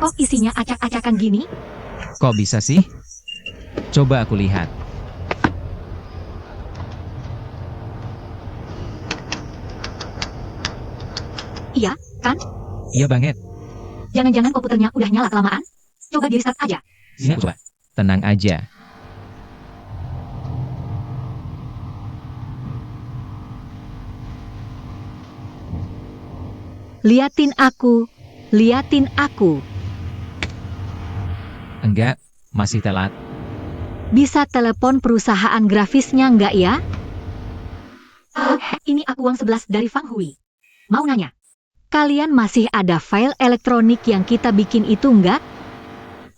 Kok isinya acak-acakan gini? Kok bisa sih? Coba aku lihat. Iya, kan? Iya banget. Jangan-jangan komputernya udah nyala kelamaan? Coba di restart aja. Sini aku coba. Tenang aja. Liatin aku. Liatin aku. Enggak, masih telat. Bisa telepon perusahaan grafisnya nggak ya? Ini aku uang 11 dari Fang Hui. Mau nanya, kalian masih ada file elektronik yang kita bikin itu nggak?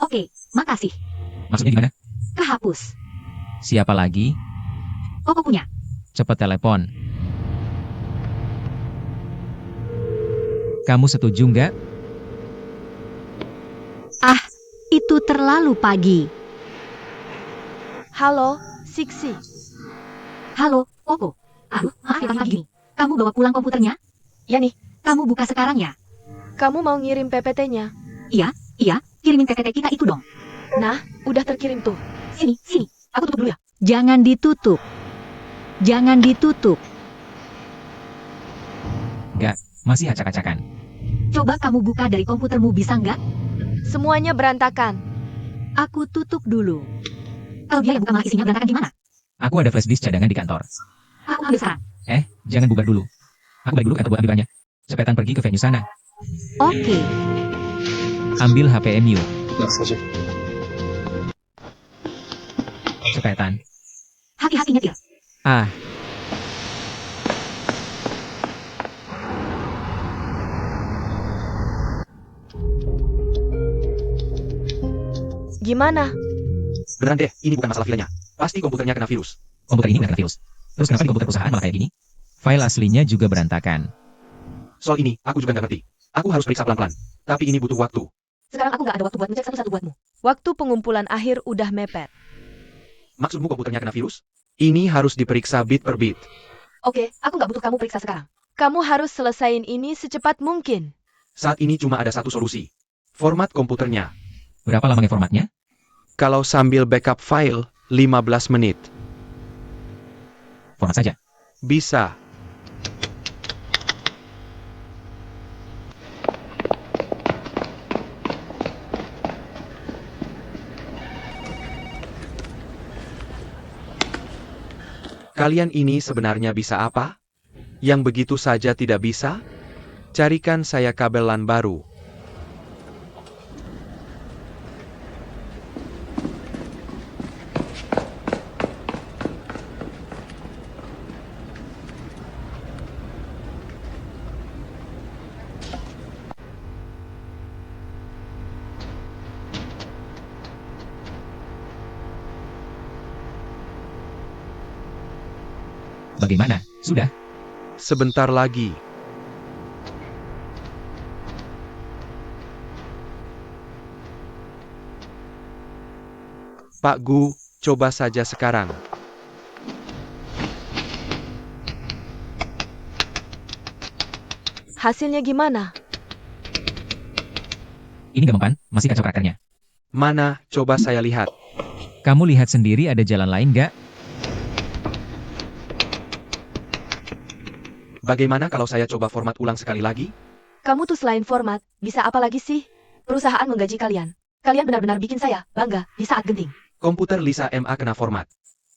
Oke, makasih. Maksudnya gimana? Kehapus. Siapa lagi? Koko punya. Cepat telepon. Kamu setuju nggak? Ah, itu terlalu pagi. Halo, Siksi. Halo, Koko. Aduh, maaf ya pagi gini. Kamu bawa pulang komputernya? Ya nih, Kamu buka sekarang ya? kamu mau ngirim PPT-nya? Iya, kirimin PPT kita itu dong. Nah, udah terkirim tuh. Sini, aku tutup dulu ya. Jangan ditutup. Jangan ditutup. Enggak, masih acak-acakan. Coba kamu buka dari komputermu bisa nggak? Semuanya berantakan. Aku tutup dulu. Kalau dia yang buka malah isinya berantakan gimana? Aku ada flash disk cadangan di kantor. Aku ambil sekarang. Jangan bubar dulu. Aku balik dulu ke kantor buat ambil banyak. Cepetan pergi ke venue sana. Oke. Ambil HP MU. Cepetan. Hati-hati nyetir. Ah, Gimana? Beneran deh, ini bukan masalah filenya. Pasti komputernya kena virus. komputer ini udah kena virus. Terus kenapa di komputer perusahaan malah kayak gini? File aslinya juga berantakan. Soal ini, aku juga nggak ngerti. Aku harus periksa pelan-pelan. Tapi ini butuh waktu. Sekarang aku nggak ada waktu buat ngecek satu-satu buatmu. Waktu pengumpulan akhir udah mepet. Maksudmu komputernya kena virus? Ini harus diperiksa bit per bit. Oke, aku nggak butuh kamu periksa sekarang. Kamu harus selesain ini secepat mungkin. Saat ini cuma ada satu solusi. Format komputernya. Berapa lamanya formatnya? Kalau sambil backup file, 15 menit. Format saja. Bisa. Kalian ini sebenarnya bisa apa? Yang begitu saja tidak bisa? Carikan saya kabel LAN baru. Bagaimana? Sudah? Sebentar lagi. Pak Gu, coba saja sekarang. Hasilnya gimana? Ini gampang, masih kacau karakternya. Mana, coba saya lihat. Kamu lihat sendiri ada jalan lain nggak? Bagaimana kalau saya coba format ulang sekali lagi? Kamu tuh selain format, bisa apa lagi sih? Perusahaan menggaji kalian. Kalian benar-benar bikin saya bangga di saat genting. Komputer Lisa MA kena format.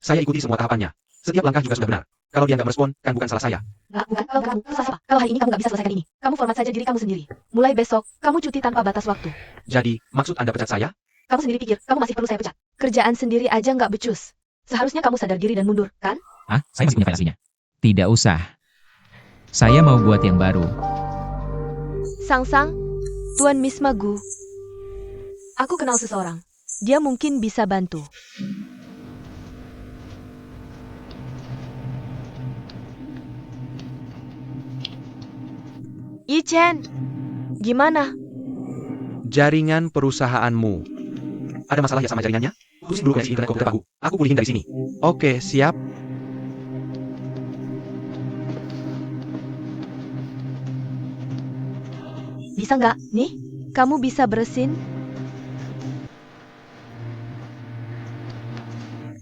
Saya ikuti semua tahapannya. Setiap langkah juga sudah benar. Kalau dia nggak merespon, kan bukan salah saya. Nggak, bukan. Kalau kamu, terus apa? Kalau hari ini kamu nggak bisa selesaikan ini, kamu format saja diri kamu sendiri. Mulai besok, kamu cuti tanpa batas waktu. Jadi, maksud Anda pecat saya? Kamu sendiri pikir, kamu masih perlu saya pecat? Kerjaan sendiri aja nggak becus. Seharusnya kamu sadar diri dan mundur, kan? Saya masih punya file aslinya. Tidak usah. Saya mau buat yang baru. Sang-sang, Tuan Miss Magu, Aku kenal seseorang. dia mungkin bisa bantu. Yi-chen, gimana? Jaringan perusahaanmu. Ada masalah ya sama jaringannya? Putusin dulu koneksi internet komputer Pak Gu. Aku pulihin dari sini. Oke, siap. Bisa nggak? Nih, kamu bisa bersin?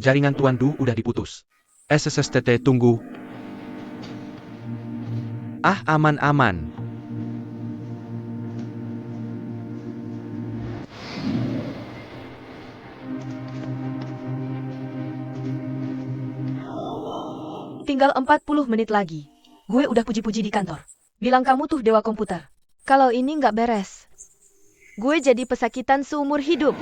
Jaringan Tuan Du udah diputus. SSSTT tunggu. Ah, aman-aman. Tinggal 40 menit lagi. Gue udah puji-puji di kantor. Bilang kamu tuh dewa komputer. Kalau ini nggak beres, gue jadi pesakitan seumur hidup.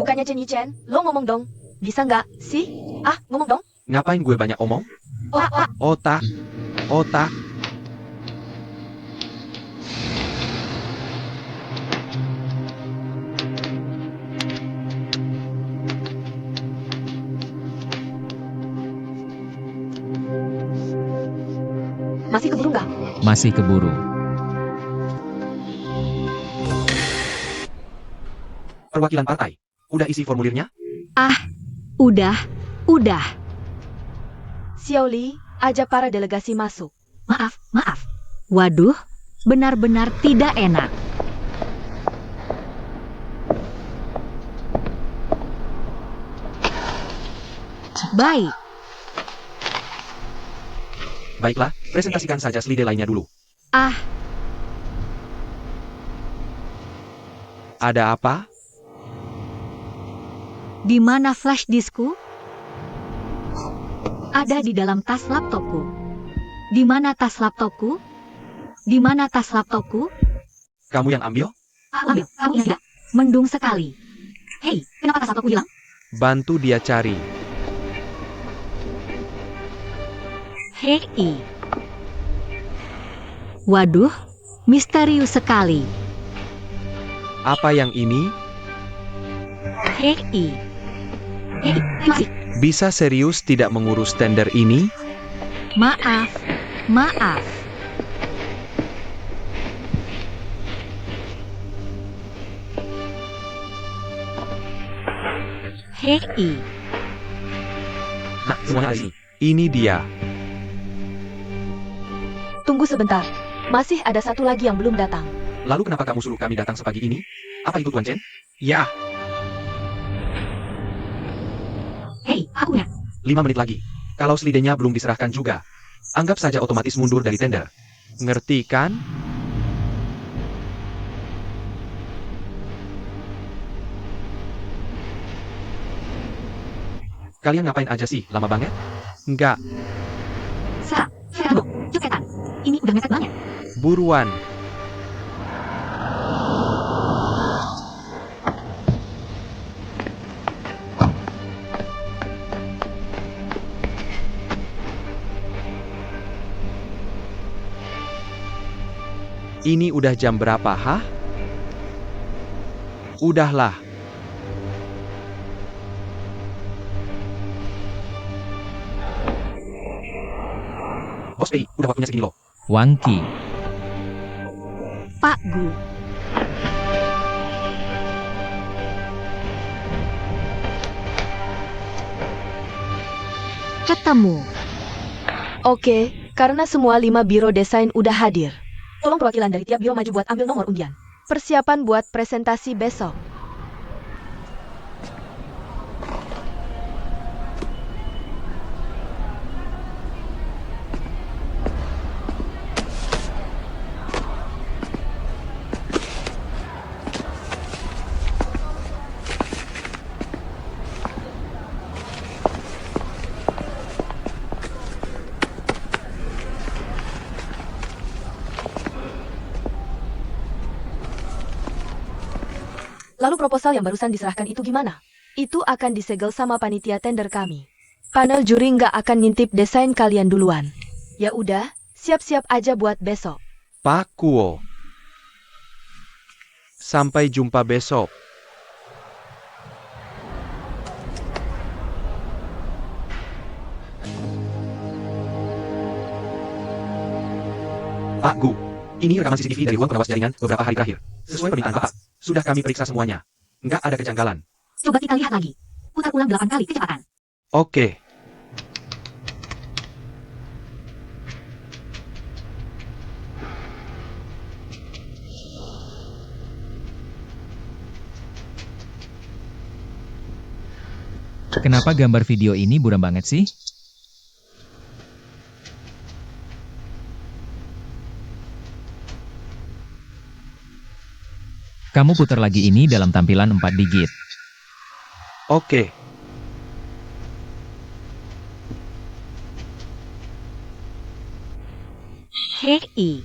Bukannya Chen Yichen, lo ngomong dong. Bisa nggak sih? Ah, ngomong dong. Ngapain gue banyak omong? Otak. Otak. Masih keburu nggak? Masih keburu. Perwakilan partai. Udah isi formulirnya? Udah. Xiao Li, ajak para delegasi masuk. Maaf. Waduh, benar-benar tidak enak. Baik, Baiklah, presentasikan saja slide lainnya dulu. Ada apa? di mana flash diskku? Ada di dalam tas laptopku. Di mana tas laptopku? Di mana tas laptopku? Kamu yang ambil? Ambil, kamu yang tidak. Mendung sekali. Hei, kenapa tas laptopku hilang? Bantu dia cari. Hei. Waduh, misterius sekali. Apa yang ini? Hei. Masih. Bisa serius tidak mengurus tender ini? Maaf. Hei. Nah, semuanya ada di sini. Ini dia. Tunggu sebentar. Masih ada satu lagi yang belum datang. Lalu kenapa kamu suruh kami datang sepagi ini? Apa itu Tuan Chen? Ya, Hei, aku ya. 5 menit lagi. Kalau slidenya belum diserahkan juga, anggap saja otomatis mundur dari tender. Ngerti kan? Kalian ngapain aja sih? Lama banget? Enggak. Sekarang dong, cepetan. Ini udah mepet banget. Buruan. Ini udah jam berapa, hah? Udahlah. Bos Pei, udah waktunya segini loh. Wang Qi. Pak Gu. Ketemu. Oke, karena semua 5 biro desain udah hadir. Tolong perwakilan dari tiap biro maju buat ambil nomor undian. Persiapan buat presentasi besok. Lalu proposal yang barusan diserahkan itu gimana? Itu akan disegel sama panitia tender kami. Panel juri nggak akan ngintip desain kalian duluan. Ya udah, siap-siap aja buat besok. Pak Kuo. Sampai jumpa besok. Pak Gu, ini rekaman CCTV dari ruang pengawas jaringan beberapa hari terakhir. Sesuai permintaan Bapak, Sudah kami periksa semuanya. Nggak ada kejanggalan. Coba kita lihat lagi. Putar ulang 8 kali kecepatan. Oke. Kenapa gambar video ini buram banget sih? Kamu putar lagi ini dalam tampilan 4 digit. Oke. Hei.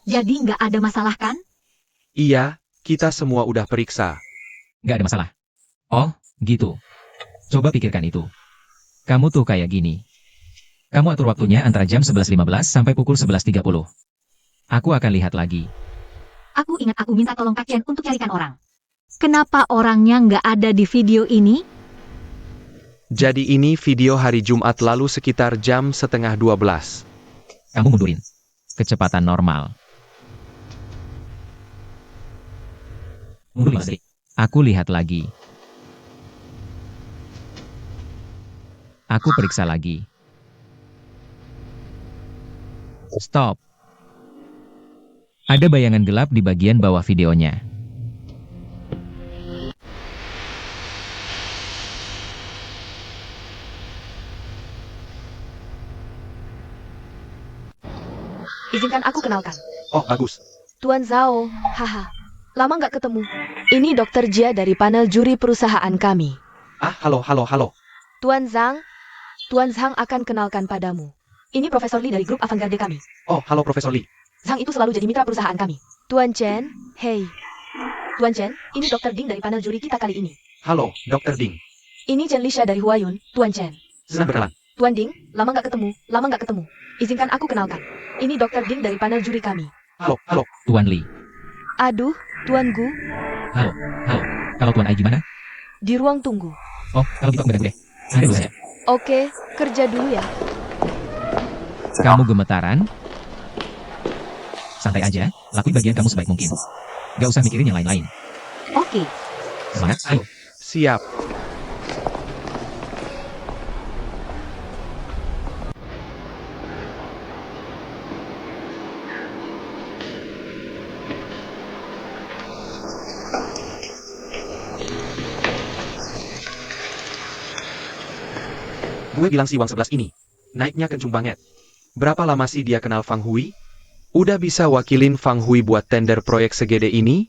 Jadi nggak ada masalah kan? Iya, kita semua udah periksa. Nggak ada masalah. Oh, gitu. Coba pikirkan itu. Kamu tuh kayak gini. Kamu atur waktunya antara jam 11.15 sampai pukul 11.30. Aku akan lihat lagi. Aku ingat aku minta tolong Kak Chen untuk carikan orang. Kenapa orangnya nggak ada di video ini? Jadi ini video hari Jumat lalu sekitar jam setengah 12. Kamu mundurin. Kecepatan normal. Mundur 5 detik. Aku lihat lagi. Aku periksa lagi. Stop. Ada bayangan gelap di bagian bawah videonya. Izinkan aku kenalkan. Oh, bagus. Tuan Zhao, haha. Lama nggak ketemu. Ini Dr. Jia dari panel juri perusahaan kami. Ah, halo. Tuan Zhang akan kenalkan padamu. Ini Profesor Li dari grup Avantgarde kami. Oh, halo Profesor Lee. Zhang itu selalu jadi mitra perusahaan kami. Tuan Chen, hey. Tuan Chen, ini Dr. Ding dari panel juri kita kali ini. Halo, Dr. Ding. Ini Chen Lisha dari Huayun, Tuan Chen. Senang berkenalan. Tuan Ding, lama nggak ketemu. Izinkan aku kenalkan. Ini Dr. Ding dari panel juri kami. Halo. Tuan Li. Aduh, Tuan Gu, Halo. Kalau Tuan Ai gimana? di ruang tunggu. Oh, kalau gitu aku beres deh. Ada dulu saja. Oke, kerja dulu ya. Kamu gemetaran? Santai aja, lakuin bagian kamu sebaik mungkin. Gak usah mikirin yang lain-lain. Oke. Semangat, ayo. Siap. Gue bilang si Wang 11 ini. Naiknya kencung banget. Berapa lama sih dia kenal Fang Hui? Udah bisa wakilin Fang Hui buat tender proyek segede ini?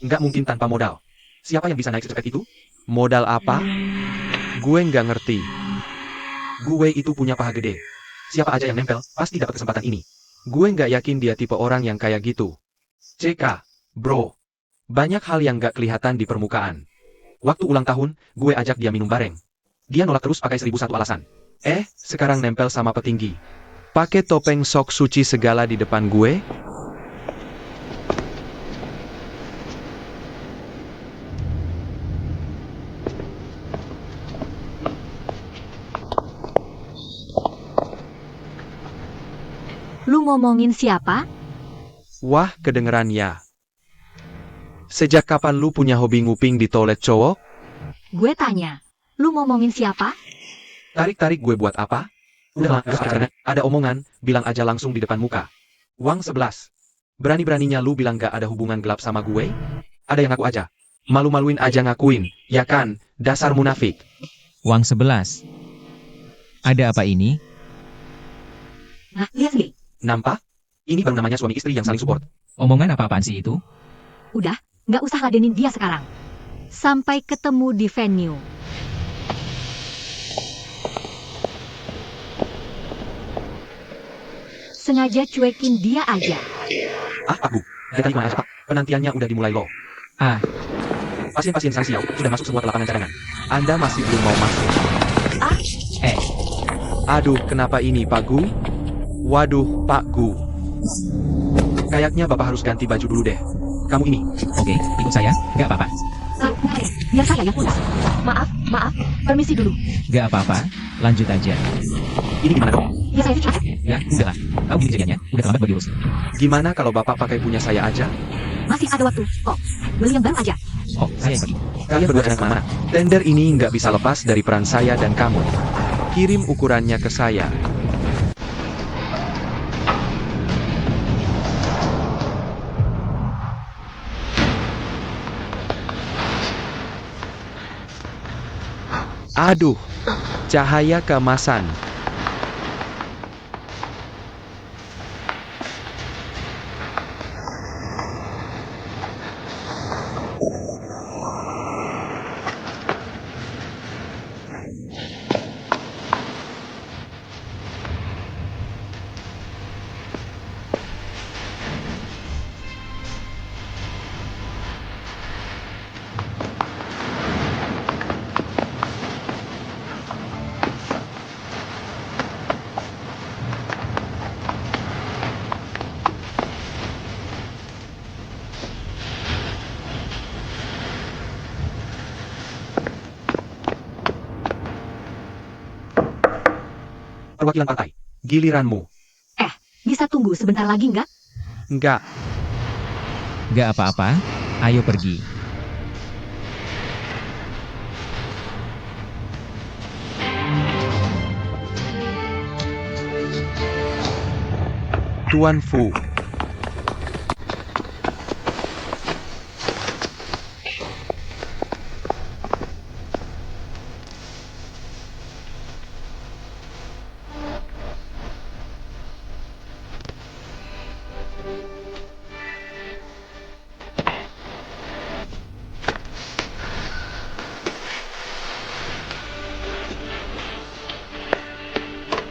Nggak mungkin tanpa modal. Siapa yang bisa naik secepat itu? Modal apa? Gue nggak ngerti. Gue itu punya paha gede. Siapa aja yang nempel, pasti dapat kesempatan ini. Gue nggak yakin dia tipe orang yang kayak gitu. CK, bro. Banyak hal yang nggak kelihatan di permukaan. Waktu ulang tahun, gue ajak dia minum bareng. Dia nolak terus pakai 1001 alasan. Sekarang nempel sama petinggi. Pakai topeng sok suci segala di depan gue? Lu ngomongin siapa? Wah, kedengeran ya. Sejak kapan lu punya hobi nguping di toilet cowok? Gue tanya. Lu ngomongin siapa? Tarik-tarik gue buat apa? Udah lah, ada omongan, bilang aja langsung di depan muka. Wang 11. Berani-beraninya lu bilang gak ada hubungan gelap sama gue? Ada yang ngaku aja. Malu-maluin aja ngakuin, ya kan? Dasar munafik. Wang 11. Ada apa ini? Nah, lihat nih. Nampak? Ini baru namanya suami istri yang saling support. Omongan apa-apaan sih itu? Udah, nggak usah ladenin dia sekarang. Sampai ketemu di venue. Sengaja cuekin dia aja. Pak Bu. Dari tadi mana aja, Pak? Penantiannya udah dimulai loh. Ah, Pasien-pasien Sang Xiao sudah masuk semua ke lapangan cadangan. Anda masih belum mau masuk. Aduh, kenapa ini, Pak Gu? Waduh, Pak Gu. Kayaknya Bapak harus ganti baju dulu deh. Kamu ini. oke, ikut saya, gak apa-apa. Biar saya yang urus. Maaf, permisi dulu. Gak apa-apa, lanjut aja. Ini gimana dong? Ya saya cuci. Ya, udahlah. Tahu gini jadiannya, udah terlambat buat diurus. Gimana kalau Bapak pakai punya saya aja? Masih ada waktu. Kok, beli yang baru aja. Oh, saya yang pergi. Kalian berdua jangan kemana. Tender ini nggak bisa lepas dari peran saya dan kamu. Kirim ukurannya ke saya. Aduh, cahaya keemasan. Perwakilan partai, giliranmu. Bisa tunggu sebentar lagi nggak? Enggak, Gak apa-apa, ayo pergi. Tuan Fu.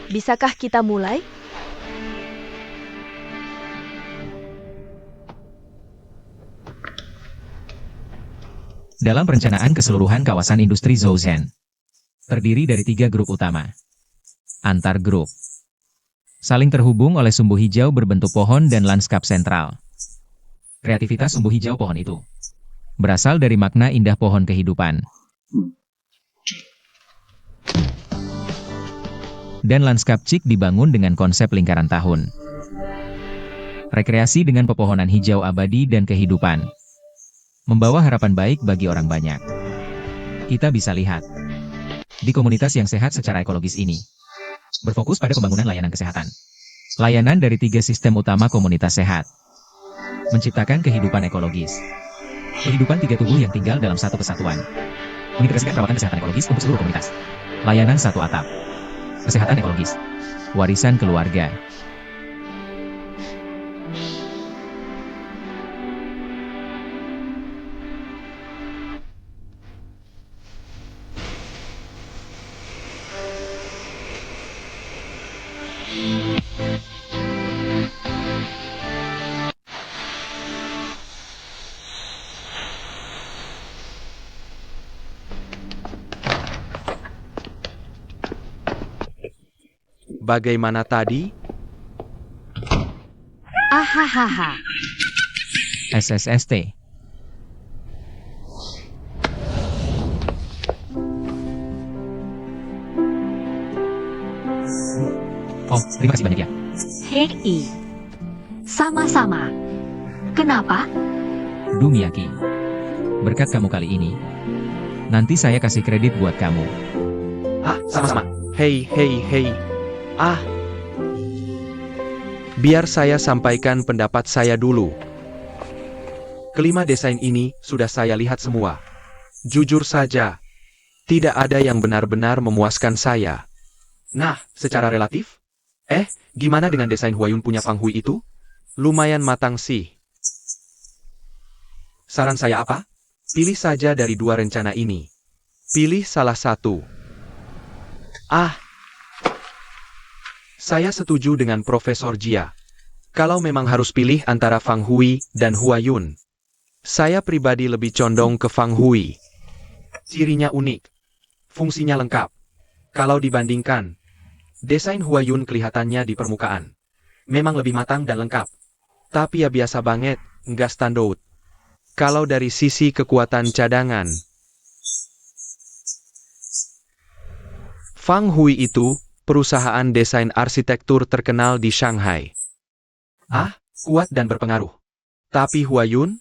Bisakah kita mulai? Dalam perencanaan keseluruhan kawasan industri Zhouzhen, terdiri dari 3 grup utama. Antar grup saling terhubung oleh sumbu hijau berbentuk pohon dan lanskap sentral. Kreativitas sumbu hijau pohon itu berasal dari makna indah pohon kehidupan. Dan lanskap Cik dibangun dengan konsep lingkaran tahun. Rekreasi dengan pepohonan hijau abadi dan kehidupan. Membawa harapan baik bagi orang banyak. Kita bisa lihat di komunitas yang sehat secara ekologis ini, berfokus pada pembangunan layanan kesehatan. Layanan dari 3 sistem utama komunitas sehat. Menciptakan kehidupan ekologis. Kehidupan 3 tubuh yang tinggal dalam satu kesatuan. Mengintegrasikan perawatan kesehatan ekologis untuk seluruh komunitas. Layanan satu atap. Kesehatan ekologis. Warisan keluarga. Bagaimana tadi? Ahahaha. SSST. Oh, terima kasih banyak ya. Hei. Sama-sama. Kenapa? Dumiyaki. Berkat kamu kali ini, nanti saya kasih kredit buat kamu. Ah, sama-sama. Hei, hei, hei. Ah. Biar saya sampaikan pendapat saya dulu. Kelima desain ini sudah saya lihat semua. Jujur saja, tidak ada yang benar-benar memuaskan saya. Nah, secara relatif, gimana dengan desain Huayun punya Fang Hui itu? Lumayan matang sih. Saran saya apa? Pilih saja dari 2 rencana ini. Pilih salah satu. Saya setuju dengan Profesor Jia. Kalau memang harus pilih antara Fang Hui dan Huayun, saya pribadi lebih condong ke Fang Hui. Cirinya unik, fungsinya lengkap. Kalau dibandingkan, desain Huayun kelihatannya di permukaan memang lebih matang dan lengkap. Tapi ya biasa banget, nggak standout. Kalau dari sisi kekuatan cadangan, Fang Hui itu perusahaan desain arsitektur terkenal di Shanghai. Kuat dan berpengaruh. Tapi Huayun,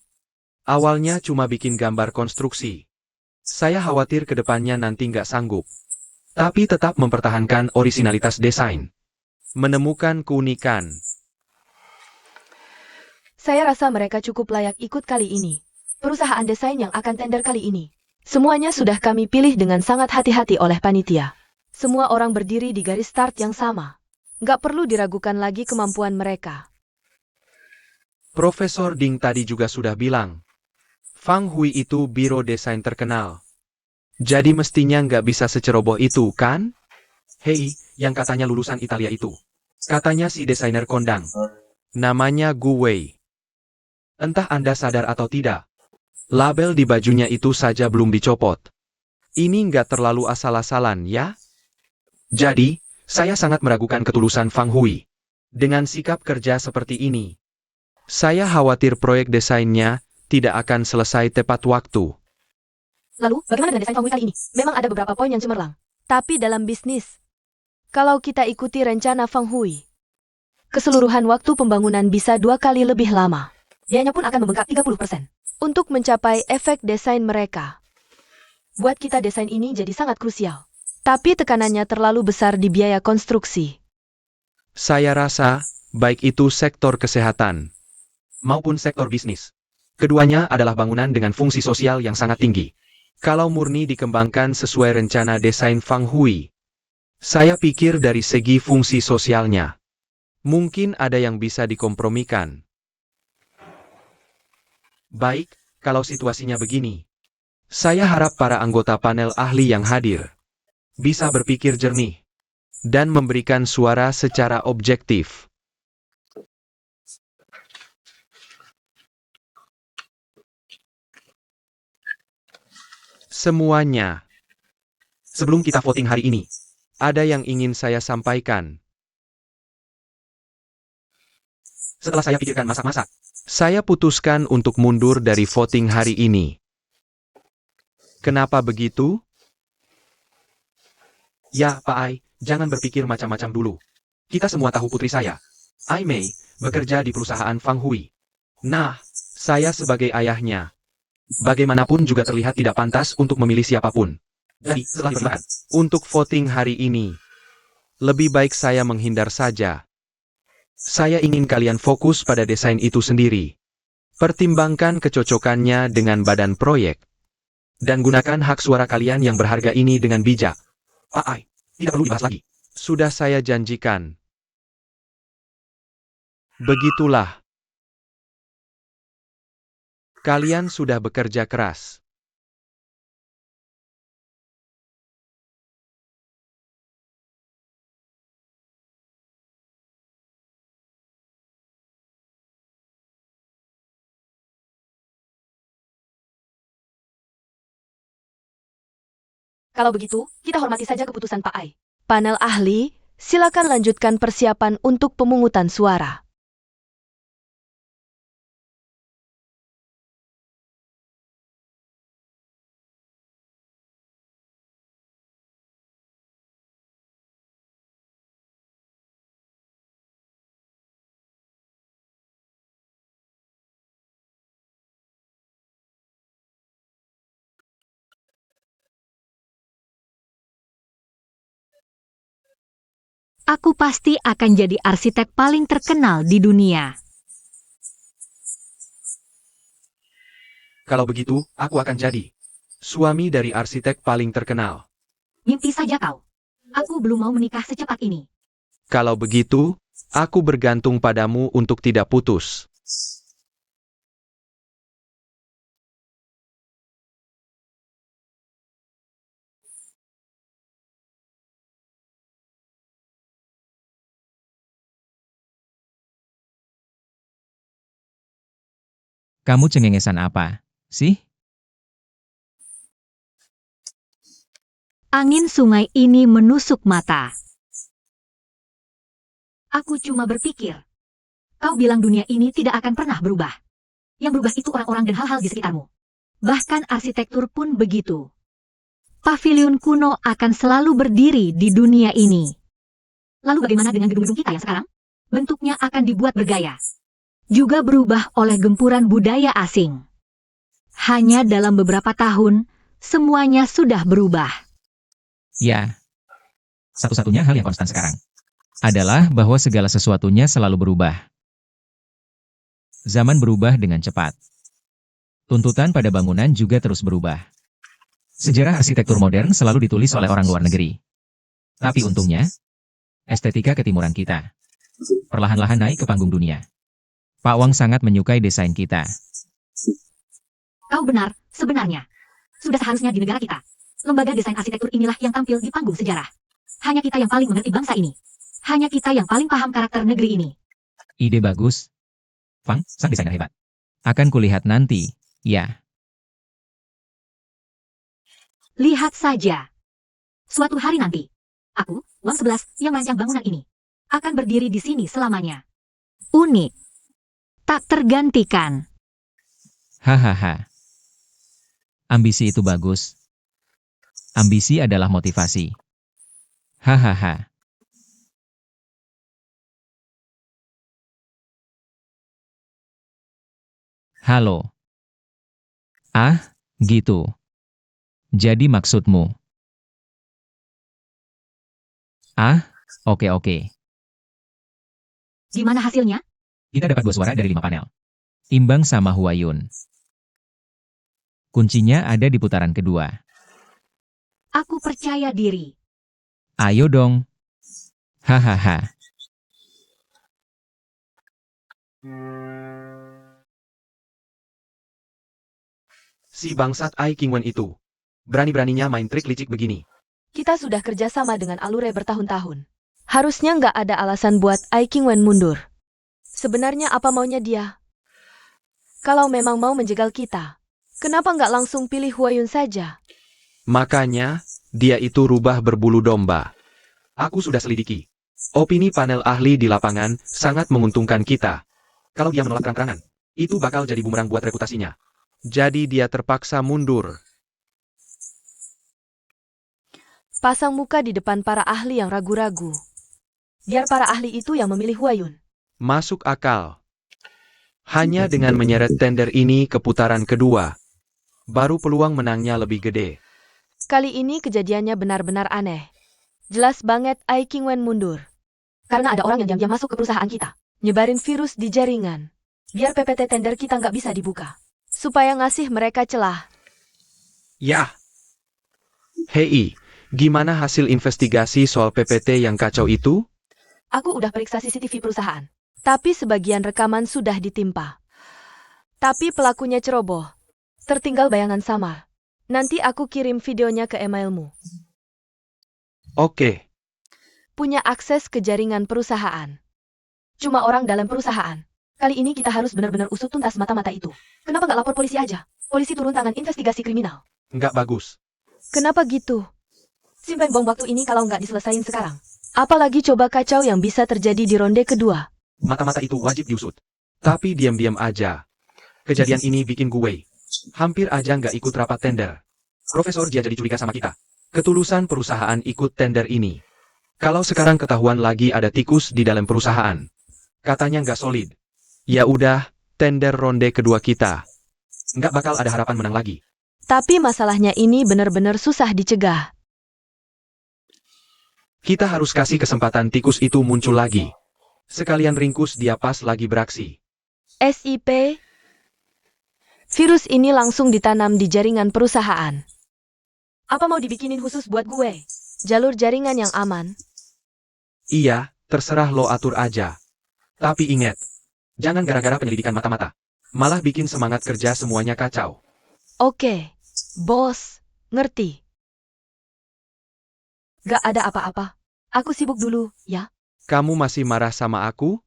awalnya cuma bikin gambar konstruksi. Saya khawatir ke depannya nanti nggak sanggup. Tapi tetap mempertahankan orisinalitas desain. Menemukan keunikan. Saya rasa mereka cukup layak ikut kali ini. Perusahaan desain yang akan tender kali ini. Semuanya sudah kami pilih dengan sangat hati-hati oleh panitia. Semua orang berdiri di garis start yang sama. Nggak perlu diragukan lagi kemampuan mereka. Profesor Ding tadi juga sudah bilang. Fang Hui itu biro desain terkenal. Jadi mestinya nggak bisa seceroboh itu, kan? Hei, yang katanya lulusan Italia itu. Katanya si desainer kondang. Namanya Gu Wei. Entah Anda sadar atau tidak. Label di bajunya itu saja belum dicopot. Ini nggak terlalu asal-asalan, ya? Jadi, saya sangat meragukan ketulusan Fang Hui. Dengan sikap kerja seperti ini, saya khawatir proyek desainnya tidak akan selesai tepat waktu. Lalu, bagaimana dengan desain Fang Hui kali ini? Memang ada beberapa poin yang cemerlang. Tapi dalam bisnis, kalau kita ikuti rencana Fang Hui, keseluruhan waktu pembangunan bisa 2 kali lebih lama. Biayanya pun akan membengkak 30%. Untuk mencapai efek desain mereka. Buat kita desain ini jadi sangat krusial. Tapi tekanannya terlalu besar di biaya konstruksi. Saya rasa, baik itu sektor kesehatan maupun sektor bisnis. Keduanya adalah bangunan dengan fungsi sosial yang sangat tinggi. Kalau murni dikembangkan sesuai rencana desain Fang Hui, saya pikir dari segi fungsi sosialnya, mungkin ada yang bisa dikompromikan. Baik, kalau situasinya begini, saya harap para anggota panel ahli yang hadir bisa berpikir jernih dan memberikan suara secara objektif. Semuanya. Sebelum kita voting hari ini, ada yang ingin saya sampaikan. Setelah saya pikirkan masak-masak, saya putuskan untuk mundur dari voting hari ini. Kenapa begitu? Ya, Pak Ai, jangan berpikir macam-macam dulu. Kita semua tahu putri saya, Ai Mei, bekerja di perusahaan Fang Hui. Nah, saya sebagai ayahnya, bagaimanapun juga terlihat tidak pantas untuk memilih siapapun. Jadi, setelah dipertimbangkan, untuk voting hari ini, lebih baik saya menghindar saja. Saya ingin kalian fokus pada desain itu sendiri. Pertimbangkan kecocokannya dengan badan proyek. Dan gunakan hak suara kalian yang berharga ini dengan bijak. Pak Ai, tidak perlu dibahas lagi. Sudah saya janjikan. Begitulah. Kalian sudah bekerja keras. Kalau begitu, kita hormati saja keputusan Pak Ai. Panel ahli, silakan lanjutkan persiapan untuk pemungutan suara. Aku pasti akan jadi arsitek paling terkenal di dunia. Kalau begitu, aku akan jadi suami dari arsitek paling terkenal. Mimpi saja kau. Aku belum mau menikah secepat ini. Kalau begitu, aku bergantung padamu untuk tidak putus. Kamu cengengesan apa, sih? Angin sungai ini menusuk mata. Aku cuma berpikir. Kau bilang dunia ini tidak akan pernah berubah. Yang berubah itu orang-orang dan hal-hal di sekitarmu. Bahkan arsitektur pun begitu. Paviliun kuno akan selalu berdiri di dunia ini. Lalu bagaimana dengan gedung-gedung kita yang sekarang? Bentuknya akan dibuat bergaya. Juga berubah oleh gempuran budaya asing. Hanya dalam beberapa tahun, semuanya sudah berubah. Ya, satu-satunya hal yang konstan sekarang adalah bahwa segala sesuatunya selalu berubah. Zaman berubah dengan cepat. Tuntutan pada bangunan juga terus berubah. Sejarah arsitektur modern selalu ditulis oleh orang luar negeri. Tapi untungnya, estetika ketimuran kita perlahan-lahan naik ke panggung dunia. Pak Wang sangat menyukai desain kita. Kau benar, sebenarnya. Sudah seharusnya di negara kita. Lembaga desain arsitektur inilah yang tampil di panggung sejarah. Hanya kita yang paling mengerti bangsa ini. Hanya kita yang paling paham karakter negeri ini. Ide bagus. Fang, sang desainer hebat. Akan kulihat nanti, ya. Lihat saja. Suatu hari nanti, aku, Wang 11, yang merancang bangunan ini, akan berdiri di sini selamanya. Unik. Tak tergantikan. Hahaha. Ambisi itu bagus. Ambisi adalah motivasi. Hahaha. Halo. Ah, gitu. Jadi maksudmu? Ah, oke. Gimana hasilnya? Kita dapat 2 suara dari 5 panel. Imbang sama Huayun. Kuncinya ada di putaran kedua. Aku percaya diri. Ayo dong. Hahaha. Si bangsat Ai Qingwen itu. Berani-beraninya main trik licik begini. Kita sudah kerjasama dengan Alure bertahun-tahun. Harusnya nggak ada alasan buat Ai Qingwen mundur. Sebenarnya apa maunya dia? Kalau memang mau menjegal kita, kenapa nggak langsung pilih Huayun saja? Makanya, dia itu rubah berbulu domba. Aku sudah selidiki. Opini panel ahli di lapangan sangat menguntungkan kita. Kalau dia menolak terang-terangan, itu bakal jadi bumerang buat reputasinya. Jadi dia terpaksa mundur. Pasang muka di depan para ahli yang ragu-ragu. Biar para ahli itu yang memilih Huayun. Masuk akal. Hanya dengan menyeret tender ini ke putaran kedua, baru peluang menangnya lebih gede. Kali ini kejadiannya benar-benar aneh. Jelas banget Ai Qingwen mundur. Karena ada orang yang diam-diam masuk ke perusahaan kita. Nyebarin virus di jaringan. Biar PPT tender kita nggak bisa dibuka. Supaya ngasih mereka celah. Yah. Hei, gimana hasil investigasi soal PPT yang kacau itu? Aku udah periksa CCTV perusahaan. Tapi sebagian rekaman sudah ditimpa. Tapi pelakunya ceroboh. Tertinggal bayangan samar. Nanti aku kirim videonya ke emailmu. Oke, Punya akses ke jaringan perusahaan. Cuma orang dalam perusahaan. Kali ini kita harus benar-benar usut tuntas mata-mata itu. Kenapa nggak lapor polisi aja? Polisi turun tangan investigasi kriminal. nggak bagus. Kenapa gitu? Simpen bom waktu ini kalau nggak diselesain sekarang. Apalagi coba kacau yang bisa terjadi di ronde kedua. Mata-mata itu wajib diusut. Tapi diam-diam aja. Kejadian ini bikin gue hampir aja nggak ikut rapat tender. Profesor Jia jadi curiga sama kita. Ketulusan perusahaan ikut tender ini. Kalau sekarang ketahuan lagi ada tikus di dalam perusahaan. Katanya nggak solid. Ya udah, tender ronde kedua kita. Nggak bakal ada harapan menang lagi. Tapi masalahnya ini benar-benar susah dicegah. Kita harus kasih kesempatan tikus itu muncul lagi. Sekalian ringkus dia pas lagi beraksi. SIP. Virus ini langsung ditanam di jaringan perusahaan. Apa mau dibikinin khusus buat gue? Jalur jaringan yang aman. Iya, terserah lo atur aja. Tapi ingat, jangan gara-gara penyelidikan mata-mata. Malah bikin semangat kerja semuanya kacau. Oke, bos, ngerti. Gak ada apa-apa. Aku sibuk dulu, ya. Kamu masih marah sama aku?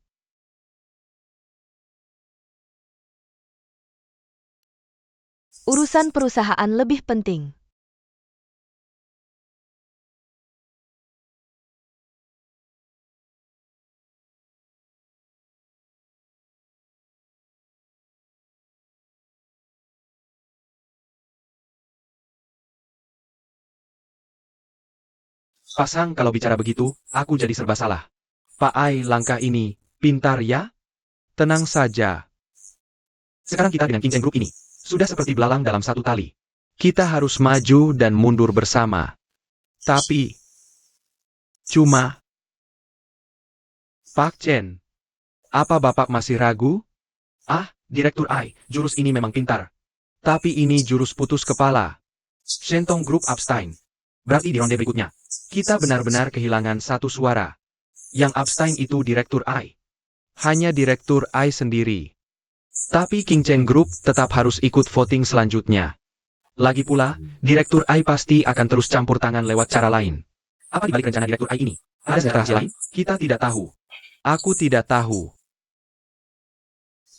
Urusan perusahaan lebih penting. Pasang kalau bicara begitu, aku jadi serba salah. Pak Ai, langkah ini, pintar ya? Tenang saja. Sekarang kita dengan King Cheng Group ini, sudah seperti belalang dalam satu tali. Kita harus maju dan mundur bersama. Tapi, cuma, Pak Chen, apa Bapak masih ragu? Ah, Direktur Ai, jurus ini memang pintar. Tapi ini jurus putus kepala. Shentong Group abstain. Berarti di ronde berikutnya, kita benar-benar kehilangan satu suara. Yang abstain itu Direktur Ai. Hanya Direktur Ai sendiri. Tapi King Cheng Group tetap harus ikut voting selanjutnya. Lagi pula, Direktur Ai pasti akan terus campur tangan lewat cara lain. Apa dibalik rencana Direktur Ai ini? Ada senjata rahasia lain? Kita tidak tahu. Aku tidak tahu.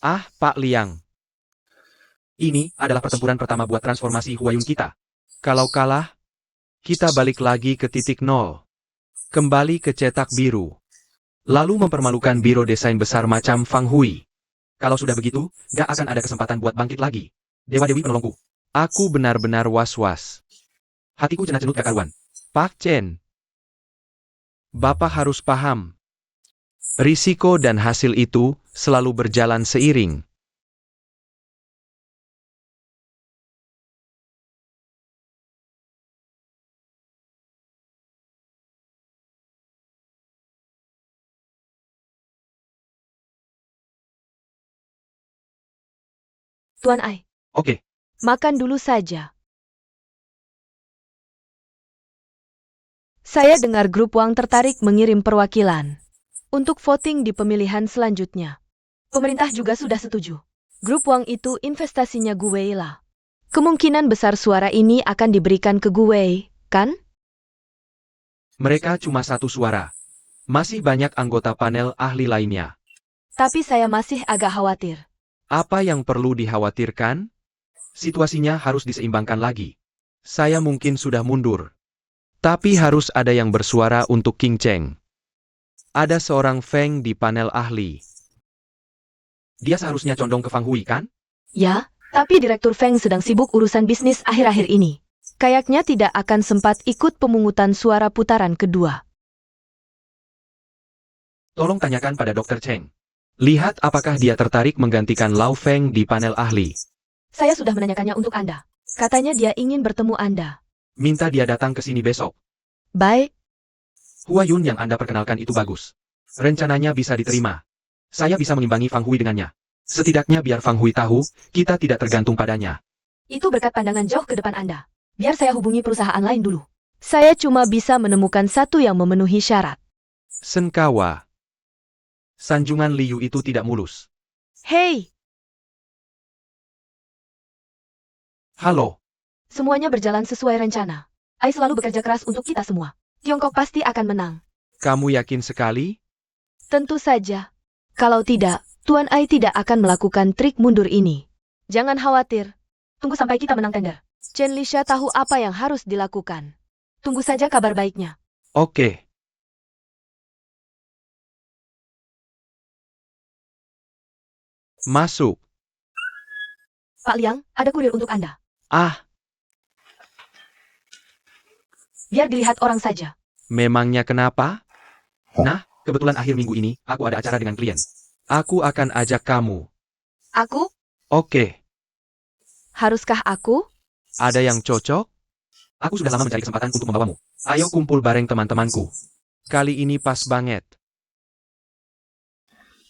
Ah, Pak Liang. Ini adalah pertempuran pertama buat transformasi Huayun kita. Kalau kalah, kita balik lagi ke titik nol. Kembali ke cetak biru. Lalu mempermalukan biro desain besar macam Fang Hui. Kalau sudah begitu, gak akan ada kesempatan buat bangkit lagi. Dewa-dewi penolongku. Aku benar-benar was-was. Hatiku cenut-cenut gak karuan. Pak Chen. Bapak harus paham. Risiko dan hasil itu selalu berjalan seiring. Tuan Ai, Oke, makan dulu saja. Saya dengar grup Wang tertarik mengirim perwakilan untuk voting di pemilihan selanjutnya. Pemerintah juga sudah setuju. Grup Wang itu investasinya Guwei lah. Kemungkinan besar suara ini akan diberikan ke Guwei, kan? mereka cuma satu suara. Masih banyak anggota panel ahli lainnya. Tapi saya masih agak khawatir. Apa yang perlu dikhawatirkan? Situasinya harus diseimbangkan lagi. Saya mungkin sudah mundur. Tapi harus ada yang bersuara untuk King Cheng. Ada seorang Feng di panel ahli. Dia seharusnya condong ke Fang Hui, kan? Ya, tapi Direktur Feng sedang sibuk urusan bisnis akhir-akhir ini. Kayaknya tidak akan sempat ikut pemungutan suara putaran kedua. Tolong tanyakan pada Dr. Cheng. Lihat apakah dia tertarik menggantikan Lau Feng di panel ahli. Saya sudah menanyakannya untuk Anda. Katanya dia ingin bertemu Anda. Minta dia datang ke sini besok. Baik, Huayun yang Anda perkenalkan itu bagus. Rencananya bisa diterima. Saya bisa mengimbangi Fang Hui dengannya. Setidaknya biar Fang Hui tahu, kita tidak tergantung padanya. itu berkat pandangan jauh ke depan Anda. Biar saya hubungi perusahaan lain dulu. Saya cuma bisa menemukan satu yang memenuhi syarat. Senkawa. Sanjungan Liu itu tidak mulus. Hei, Halo, semuanya berjalan sesuai rencana. Ai selalu bekerja keras untuk kita semua. Tiongkok pasti akan menang. kamu yakin sekali? Tentu saja. Kalau tidak, Tuan Ai tidak akan melakukan trik mundur ini. Jangan khawatir. Tunggu sampai kita menang tender. Chen Lisha tahu apa yang harus dilakukan. Tunggu saja kabar baiknya. Oke. Masuk. Pak Liang, ada kurir untuk Anda. Ah, Biar dilihat orang saja. memangnya kenapa? Nah, kebetulan akhir minggu ini, aku ada acara dengan klien. Aku akan ajak kamu. Aku? Oke, Haruskah aku? ada yang cocok? Aku sudah lama mencari kesempatan untuk membawamu. Ayo kumpul bareng teman-temanku. Kali ini pas banget.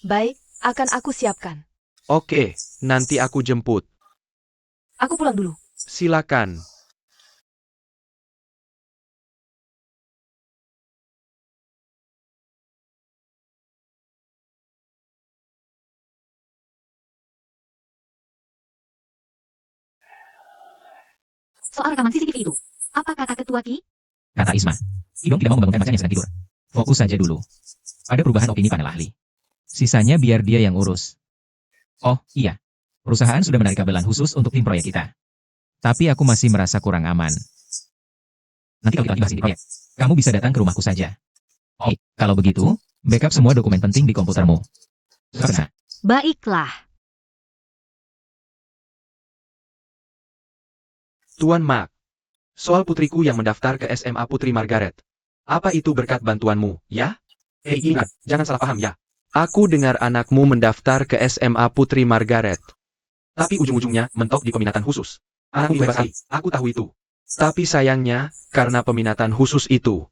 Baik, akan aku siapkan. Oke, nanti aku jemput. Aku pulang dulu. Silakan. Soal rekaman CCTV itu, apa kata Ketua Ki? Kata Isma. Idong tidak mau membangunkan macan yang sedang tidur. Fokus saja dulu. Ada perubahan opini panel ahli. Sisanya biar dia yang urus. Oh, iya. Perusahaan sudah menarik kabelan khusus untuk tim proyek kita. Tapi aku masih merasa kurang aman. Nanti kalau kita lagi bahas ini proyek, kamu bisa datang ke rumahku saja. Oke, kalau begitu, backup semua dokumen penting di komputermu. Karena, Baiklah. Tuan Mak. Soal putriku yang mendaftar ke SMA Putri Margaret. Apa itu berkat bantuanmu, ya? Ingat, jangan salah paham ya. Aku dengar anakmu mendaftar ke SMA Putri Margaret. Tapi ujung-ujungnya mentok di peminatan khusus. Anakmu hebat sekali, aku tahu itu. Tapi sayangnya, karena peminatan khusus itu,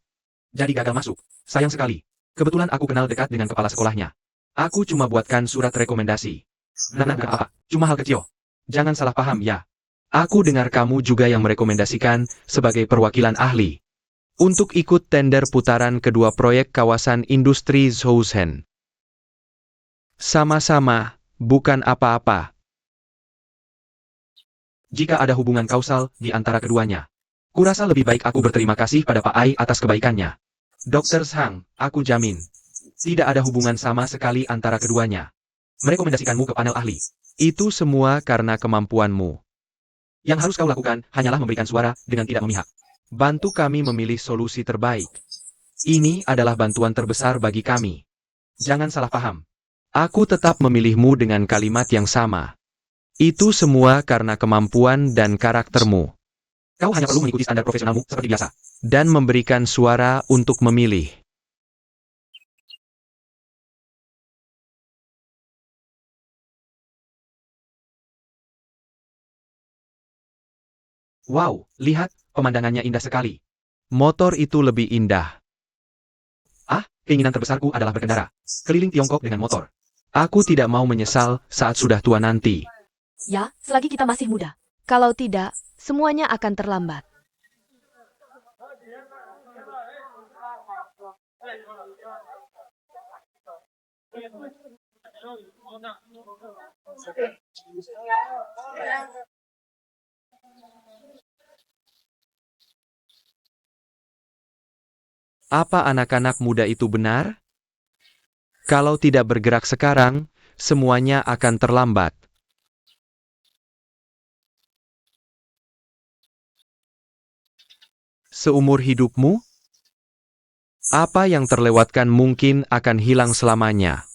jadi gagal masuk. Sayang sekali. Kebetulan aku kenal dekat dengan kepala sekolahnya. Aku cuma buatkan surat rekomendasi. Nah, bukan apa, cuma hal kecil. Jangan salah paham ya. Aku dengar kamu juga yang merekomendasikan sebagai perwakilan ahli untuk ikut tender putaran kedua proyek kawasan industri Zhouzen. Sama-sama, bukan apa-apa. Jika ada hubungan kausal di antara keduanya, kurasa lebih baik aku berterima kasih pada Pak Ai atas kebaikannya. Dr. Zhang, aku jamin, tidak ada hubungan sama sekali antara keduanya. Merekomendasikanmu ke panel ahli. Itu semua karena kemampuanmu. Yang harus kau lakukan hanyalah memberikan suara dengan tidak memihak. Bantu kami memilih solusi terbaik. Ini adalah bantuan terbesar bagi kami. Jangan salah paham. Aku tetap memilihmu dengan kalimat yang sama. Itu semua karena kemampuan dan karaktermu. Kau hanya perlu mengikuti standar profesionalmu seperti biasa. Dan memberikan suara untuk memilih. Wow, lihat, pemandangannya indah sekali. Motor itu lebih indah. Keinginan terbesarku adalah berkendara keliling Tiongkok dengan motor. Aku tidak mau menyesal saat sudah tua nanti. Ya, selagi kita masih muda. Kalau tidak, semuanya akan terlambat. Apa anak-anak muda itu benar? Kalau tidak bergerak sekarang, semuanya akan terlambat. Seumur hidupmu, apa yang terlewatkan mungkin akan hilang selamanya.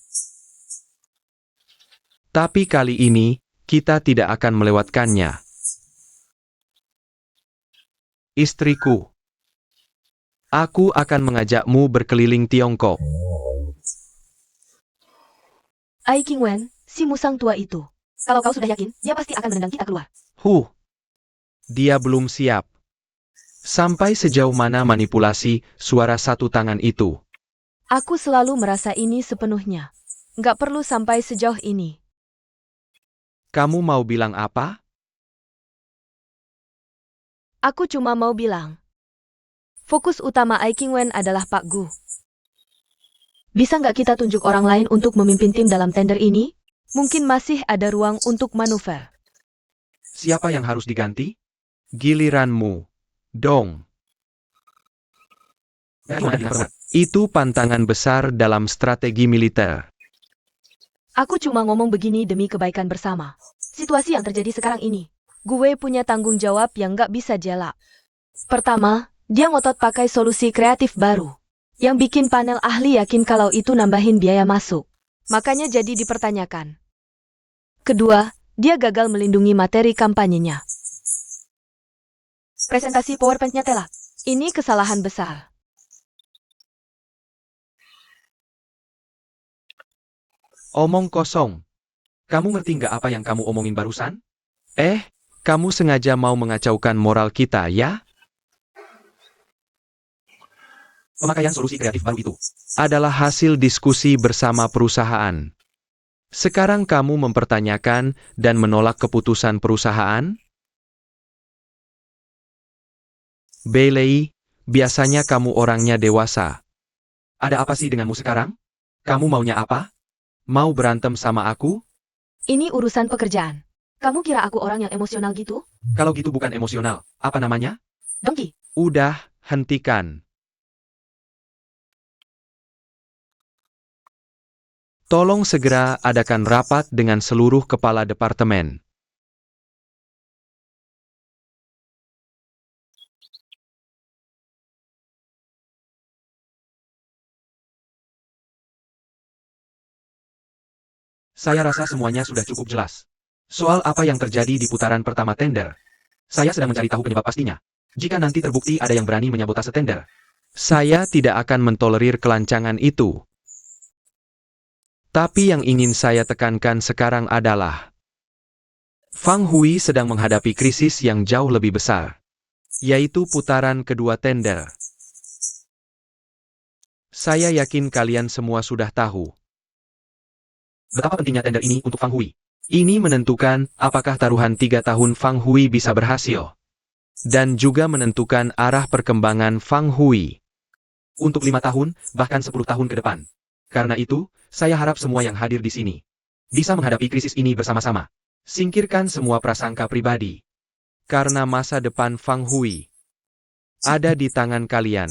Tapi kali ini, kita tidak akan melewatkannya. Istriku, aku akan mengajakmu berkeliling Tiongkok. Ai Qingwen, si musang tua itu. Kalau kau sudah yakin, dia pasti akan menendang kita keluar. Dia belum siap. Sampai sejauh mana manipulasi suara satu tangan itu? Aku selalu merasa ini sepenuhnya. Nggak perlu sampai sejauh ini. Kamu mau bilang apa? Aku cuma mau bilang. Fokus utama Ai Qingwen adalah Pak Gu. Bisa nggak kita tunjuk orang lain untuk memimpin tim dalam tender ini? Mungkin masih ada ruang untuk manuver. Siapa yang harus diganti? Giliranmu. Dong. Itu pantangan besar dalam strategi militer. Aku cuma ngomong begini demi kebaikan bersama. Situasi yang terjadi sekarang ini. Gue punya tanggung jawab yang nggak bisa jelak. Pertama, dia ngotot pakai solusi kreatif baru. Yang bikin panel ahli yakin kalau itu nambahin biaya masuk. Makanya jadi dipertanyakan. Kedua, dia gagal melindungi materi kampanyenya. Presentasi PowerPoint-nya telak. Ini kesalahan besar. Omong kosong. Kamu ngerti nggak apa yang kamu omongin barusan? Kamu sengaja mau mengacaukan moral kita, ya? Pemakaian solusi kreatif baru itu adalah hasil diskusi bersama perusahaan. Sekarang kamu mempertanyakan dan menolak keputusan perusahaan? Bailey, biasanya kamu orangnya dewasa. Ada apa sih denganmu sekarang? Kamu maunya apa? Mau berantem sama aku? Ini urusan pekerjaan. Kamu kira aku orang yang emosional gitu? Kalau gitu bukan emosional. Apa namanya? Dongki. Udah, hentikan. Tolong segera adakan rapat dengan seluruh kepala departemen. Saya rasa semuanya sudah cukup jelas. Soal apa yang terjadi di putaran pertama tender. Saya sedang mencari tahu penyebab pastinya. Jika nanti terbukti ada yang berani menyabotase tender, Saya tidak akan mentolerir kelancangan itu. Tapi yang ingin saya tekankan sekarang adalah Fang Hui sedang menghadapi krisis yang jauh lebih besar, yaitu putaran kedua tender. Saya yakin kalian semua sudah tahu betapa pentingnya tender ini untuk Fang Hui. Ini menentukan apakah taruhan 3 tahun Fang Hui bisa berhasil. Dan juga menentukan arah perkembangan Fang Hui untuk 5 tahun, bahkan 10 tahun ke depan. Karena itu, saya harap semua yang hadir di sini bisa menghadapi krisis ini bersama-sama. Singkirkan semua prasangka pribadi. Karena masa depan Fang Hui ada di tangan kalian.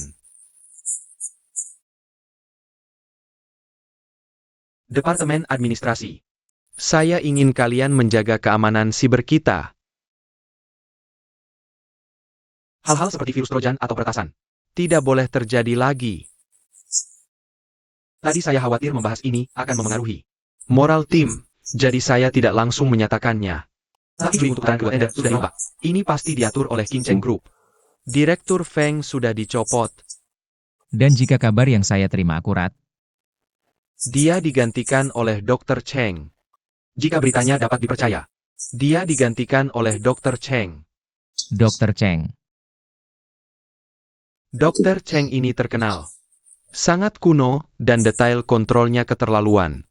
Departemen Administrasi. Saya ingin kalian menjaga keamanan siber kita. Hal-hal seperti virus Trojan atau peretasan tidak boleh terjadi lagi. Tadi saya khawatir membahas ini akan memengaruhi moral tim, jadi saya tidak langsung menyatakannya. Tapi juri untuk putaran kedua tender sudah diombak. Ini pasti diatur oleh King Cheng Group. Direktur Feng sudah dicopot. Dan jika kabar yang saya terima akurat, Dia digantikan oleh Dr. Cheng. Jika beritanya dapat dipercaya, dia digantikan oleh Dr. Cheng. Dr. Cheng. Dr. Cheng ini terkenal sangat kuno dan detail kontrolnya keterlaluan.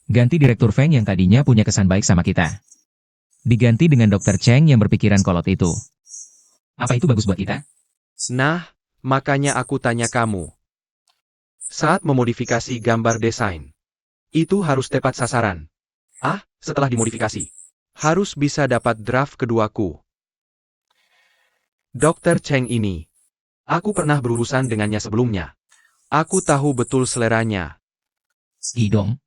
Ganti Direktur Feng yang tadinya punya kesan baik sama kita. Diganti dengan Dr. Cheng yang berpikiran kolot itu. Apa itu bagus buat kita? Nah, makanya aku tanya kamu. Saat memodifikasi gambar desain, itu harus tepat sasaran. Setelah dimodifikasi, harus bisa dapat draft keduaku. Dr. Cheng ini, aku pernah berurusan dengannya sebelumnya. Aku tahu betul seleranya. Idong,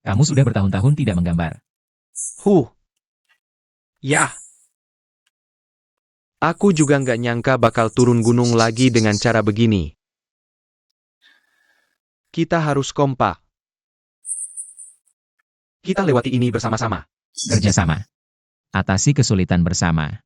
kamu sudah bertahun-tahun tidak menggambar. Ya. Aku juga nggak nyangka bakal turun gunung lagi dengan cara begini. Kita harus kompak. Kita lewati ini bersama-sama. Kerjasama. Atasi kesulitan bersama.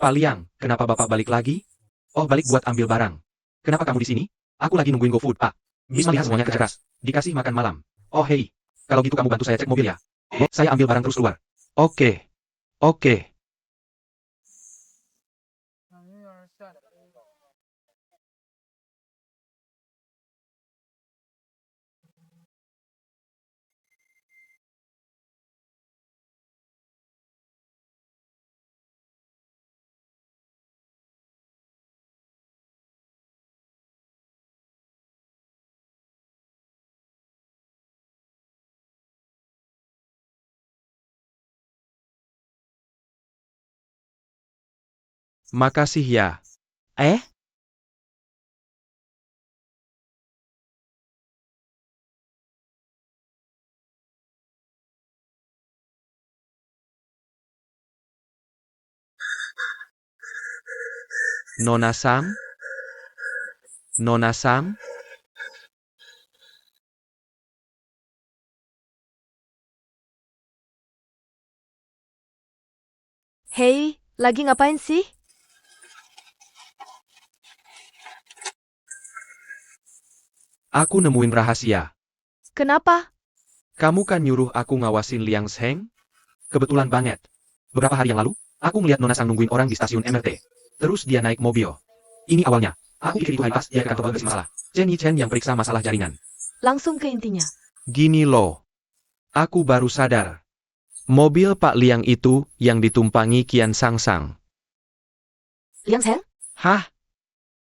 Pak Liang, kenapa Bapak balik lagi? Oh, balik buat ambil barang. Kenapa kamu di sini? Aku lagi nungguin GoFood, Pak. Bisa lihat semuanya kerja keras. Dikasih makan malam. Oh, hei. Kalau gitu kamu bantu saya cek mobil ya. Saya ambil barang terus keluar. Oke. Oke. Makasih ya. Nona Sam? Nona Sam? Hei, lagi ngapain sih? Aku nemuin rahasia. Kenapa? Kamu kan nyuruh aku ngawasin Liang Zheng? Kebetulan banget. Beberapa hari yang lalu, aku ngeliat Nona Sang nungguin orang di stasiun MRT. Terus dia naik mobil. Ini awalnya. Aku pikir itu hari pas dia ke kantor polisi masalah. Chen Yi Chen yang periksa masalah jaringan. Langsung ke intinya. Gini loh. Aku baru sadar. Mobil Pak Liang itu yang ditumpangi Qian Sangsang. Liang Zheng? Hah?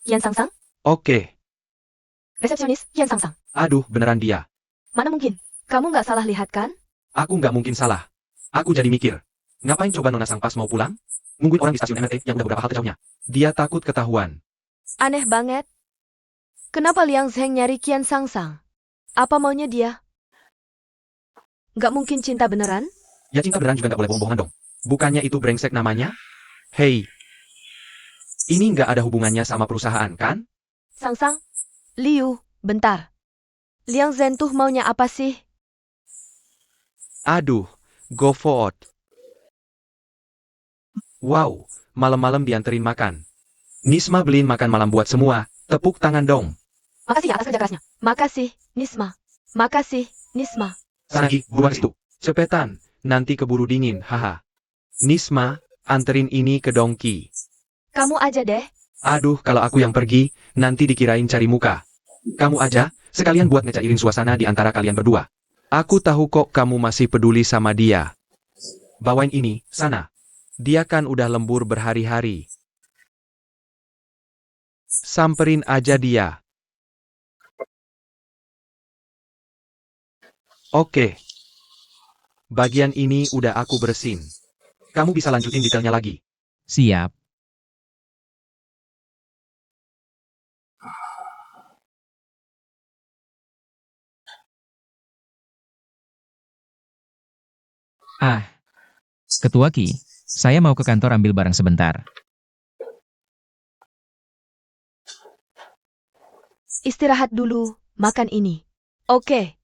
Qian Sangsang? Oke. Resepsionis, Qian Sangsang. Aduh, beneran dia. Mana mungkin? Kamu nggak salah lihat kan? Aku nggak mungkin salah. Aku jadi mikir. Ngapain coba Nona Sang pas mau pulang? Nungguin orang di stasiun MRT yang udah beberapa halte jauhnya. Dia takut ketahuan. Aneh banget. Kenapa Liang Zheng nyari Qian Sangsang? Apa maunya dia? Nggak mungkin cinta beneran? Ya cinta beneran juga nggak boleh bohong-bohongan dong. Bukannya itu brengsek namanya? Hei. Ini nggak ada hubungannya sama perusahaan, kan? Sangsang? Liu, bentar. Liang Zheng tuh maunya apa sih? Aduh, go for it. Wow, malam-malam dianterin makan. Nisma beliin makan malam buat semua, tepuk tangan dong. Makasih ya atas kerja kerasnya. Makasih, Nisma. Makasih, Nisma. Sanagi, buruan situ. Cepetan, nanti keburu dingin, haha. Nisma, anterin ini ke Dongki. Kamu aja deh. Aduh, kalau aku yang pergi, nanti dikirain cari muka. Kamu aja, sekalian buat ngecairin suasana di antara kalian berdua. Aku tahu kok kamu masih peduli sama dia. Bawain ini, sana. Dia kan udah lembur berhari-hari. Samperin aja dia. Oke. Bagian ini udah aku bersin. Kamu bisa lanjutin detailnya lagi. Siap. Ah, Ketua Ki, saya mau ke kantor ambil barang sebentar. Istirahat dulu, makan ini. Oke.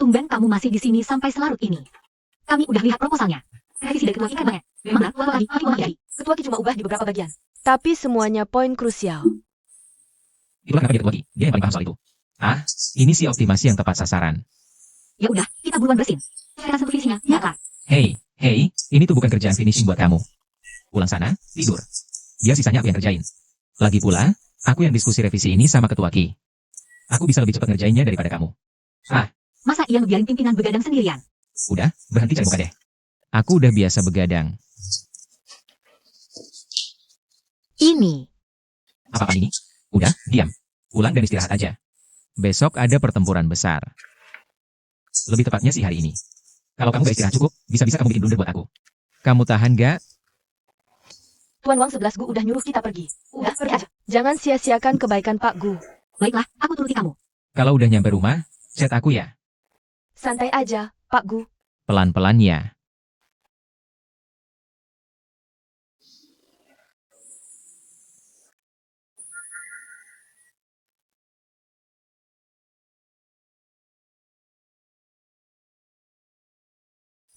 Tumben kamu masih di sini sampai selarut ini. Kami udah lihat proposalnya. Revisi dari ketua Ki keren banget. Memang benar, lagi, hati lagi. Ketua Ki cuma ubah di beberapa bagian. Tapi semuanya poin krusial. Itulah kenapa dia Ketua Ki, dia yang paling paham soal itu. Ah, ini sih optimasi yang tepat sasaran. Ya udah, kita buruan bersin. Sekarang satu visinya, ya Kak. Hei, ini tuh bukan kerjaan finishing buat kamu. Pulang sana, tidur. Biar sisanya aku yang kerjain. Lagi pula, aku yang diskusi revisi ini sama Ketua Ki. Aku bisa lebih cepat ngerjainnya daripada kamu. Masa ia ngebiarin pimpinan begadang sendirian? Udah, berhenti cari muka deh. Aku udah biasa begadang. Ini. Apa ini? Udah, diam. Pulang dan istirahat aja. Besok ada pertempuran besar. Lebih tepatnya sih hari ini. Kalau kamu gak istirahat cukup, bisa-bisa kamu bikin blunder buat aku. Kamu tahan gak? Tuan Wang 11 Gu udah nyuruh kita pergi. Udah, pergi aja. Jangan sia-siakan kebaikan Pak Gu. Baiklah, aku turuti kamu. Kalau udah nyampe rumah, chat aku ya. Santai aja, Pak Gu. Pelan-pelan ya.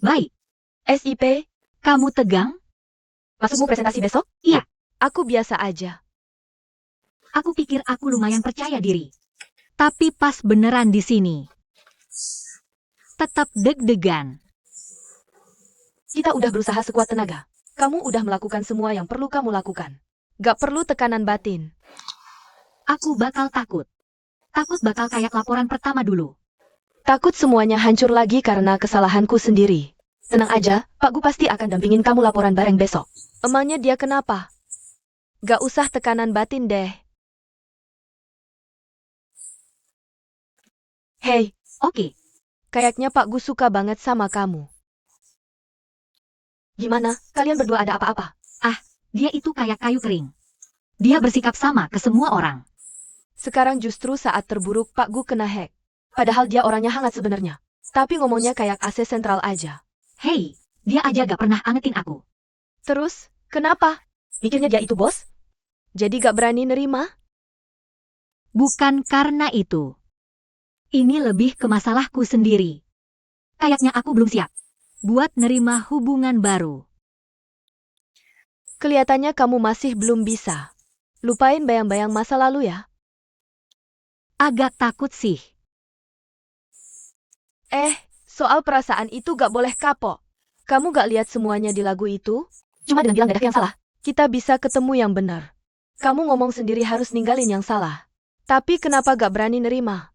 Baik, SIP, kamu tegang? maksudmu presentasi besok? Iya. Aku biasa aja. Aku pikir aku lumayan percaya diri. Tapi pas beneran di sini, tetap deg-degan. Kita udah berusaha sekuat tenaga. Kamu udah melakukan semua yang perlu kamu lakukan. Gak perlu tekanan batin. Aku bakal takut. Takut bakal kayak laporan pertama dulu. Takut semuanya hancur lagi karena kesalahanku sendiri. Tenang aja, Pak Gu pasti akan dampingin kamu laporan bareng besok. Emangnya dia kenapa? Gak usah tekanan batin deh. Hei, Oke, kayaknya Pak Gu suka banget sama kamu. Gimana, kalian berdua ada apa-apa? dia itu kayak kayu kering. Dia bersikap sama ke semua orang. Sekarang justru saat terburuk Pak Gu kena hack. Padahal dia orangnya hangat sebenarnya. Tapi ngomongnya kayak AC sentral aja. Hei, dia aja gak pernah angetin aku. Terus, kenapa? Mikirnya dia itu bos? Jadi gak berani nerima? Bukan karena itu. Ini lebih ke masalahku sendiri. Kayaknya aku belum siap buat nerima hubungan baru. Kelihatannya kamu masih belum bisa. Lupain bayang-bayang masa lalu ya. Agak takut sih. Soal perasaan itu gak boleh kapok. Kamu gak lihat semuanya di lagu itu? Cuma dengan bilang dadah yang salah. Kita bisa ketemu yang benar. Kamu ngomong sendiri harus ninggalin yang salah. Tapi kenapa gak berani nerima?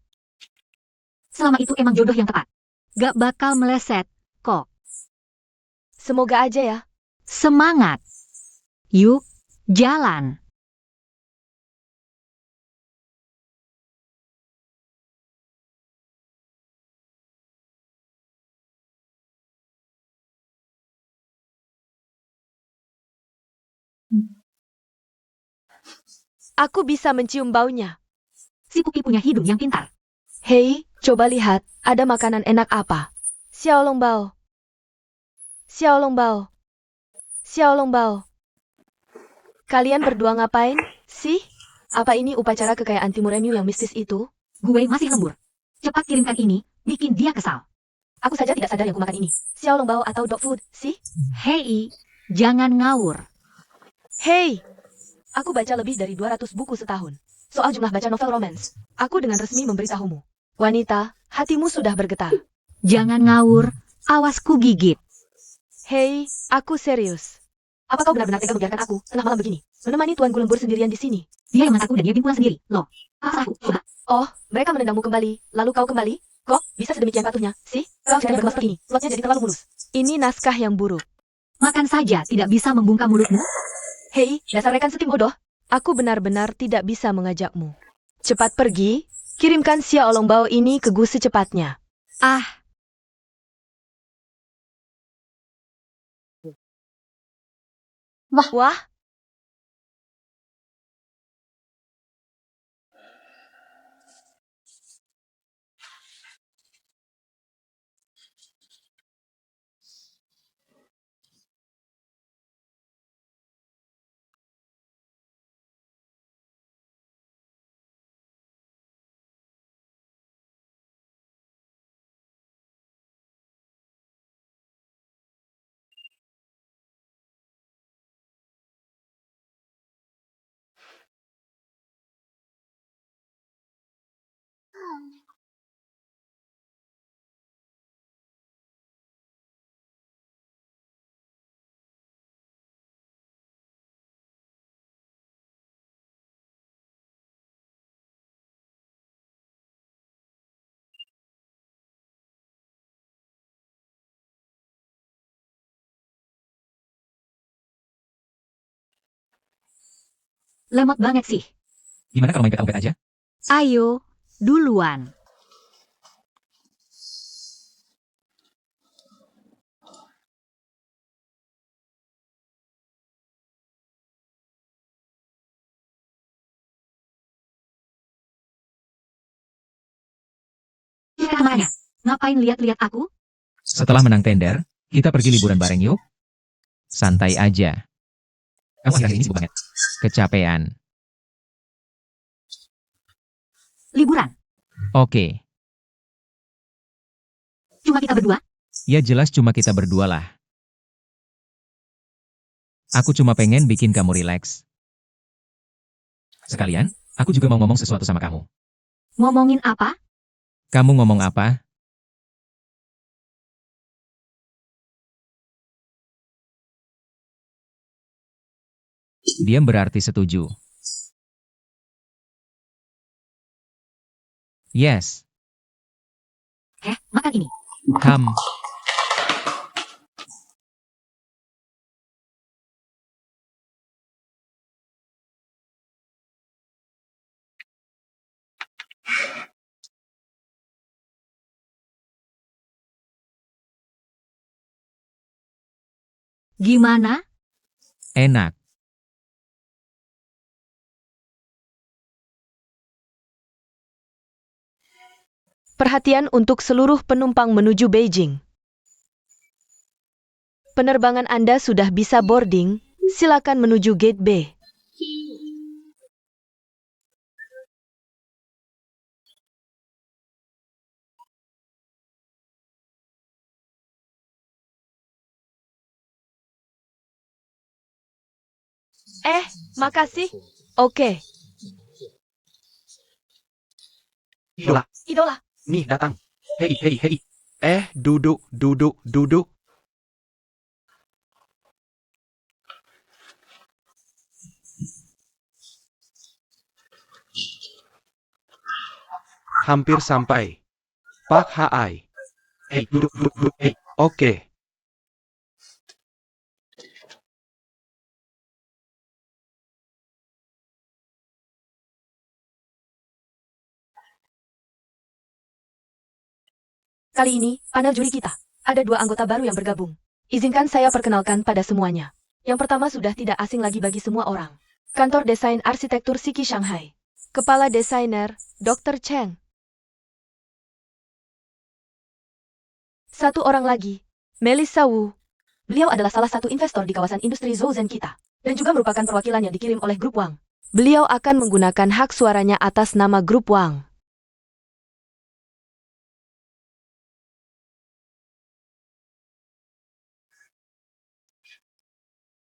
Selama itu emang jodoh yang tepat. Gak bakal meleset, kok. Semoga aja ya. Semangat. Yuk, jalan. Aku bisa mencium baunya. Si Puki punya hidung yang pintar. Hei, coba lihat, ada makanan enak apa? Xiaolongbao. Xiaolongbao. Xiaolongbao. Kalian berdua ngapain, sih? Apa ini upacara kekayaan Timur Emu yang mistis itu? Gue masih lembur. Cepat kirimkan ini, bikin dia kesal. Aku saja tidak sadar yang kumakan ini. Xiaolongbao atau dog food, sih? Hei, jangan ngawur. Hei! Aku baca lebih dari 200 buku setahun. Soal jumlah baca novel romance. Aku dengan resmi memberitahumu. Wanita, hatimu sudah bergetar. Jangan ngawur, awas ku gigit. Hei, aku serius. Apa kau benar-benar tega membiarkan aku, tengah malam begini, menemani tuanku lembur sendirian di sini? Dia yang aku dan dia pulang sendiri. Loh, apa salahku? Coba. Oh, mereka menendangmu kembali, lalu kau kembali? Kok, bisa sedemikian patuhnya, sih? Kau jangan bergemas seperti ini, plotnya jadi terlalu mulus. Ini naskah yang buruk. Makan saja tidak bisa membungkam mulutmu? Hei, dasar rekan setim bodoh. Aku benar-benar tidak bisa mengajakmu. Cepat pergi, kirimkan Xiaolongbao ini ke Gu secepatnya. Ah, Wah, lemot banget sih. Gimana kalau main peta umpet aja? Ayo, duluan. Kita kemana? Ngapain lihat-lihat aku? Setelah menang tender, kita pergi liburan bareng yuk. Santai aja. Kamu akhir-akhir ini sibuk banget. Kecapean. Liburan. Oke. Cuma kita berdua? Ya jelas cuma kita berdua lah. Aku cuma pengen bikin kamu rileks. Sekalian, aku juga mau ngomong sesuatu sama kamu. Ngomongin apa? Kamu ngomong apa? Diam berarti setuju. Yes. Makan ini. Ham. Gimana? Enak. Perhatian untuk seluruh penumpang menuju Beijing. Penerbangan Anda sudah bisa boarding, silakan menuju gate B. Makasih. Oke. Idola, Idola. nih datang. Hei, hei, hei. Duduk, duduk, duduk. Hampir sampai. Pak Hai. Hei, duduk, duduk, duduk. Hei, oke. Kali ini, panel juri kita. Ada 2 anggota baru yang bergabung. Izinkan saya perkenalkan pada semuanya. Yang pertama sudah tidak asing lagi bagi semua orang. Kantor Desain Arsitektur Siki Shanghai. Kepala Desainer, Dr. Cheng. Satu orang lagi, Melissa Wu. Beliau adalah salah satu investor di kawasan industri Zhouzen kita. Dan juga merupakan perwakilan yang dikirim oleh Grup Wang. Beliau akan menggunakan hak suaranya atas nama Grup Wang.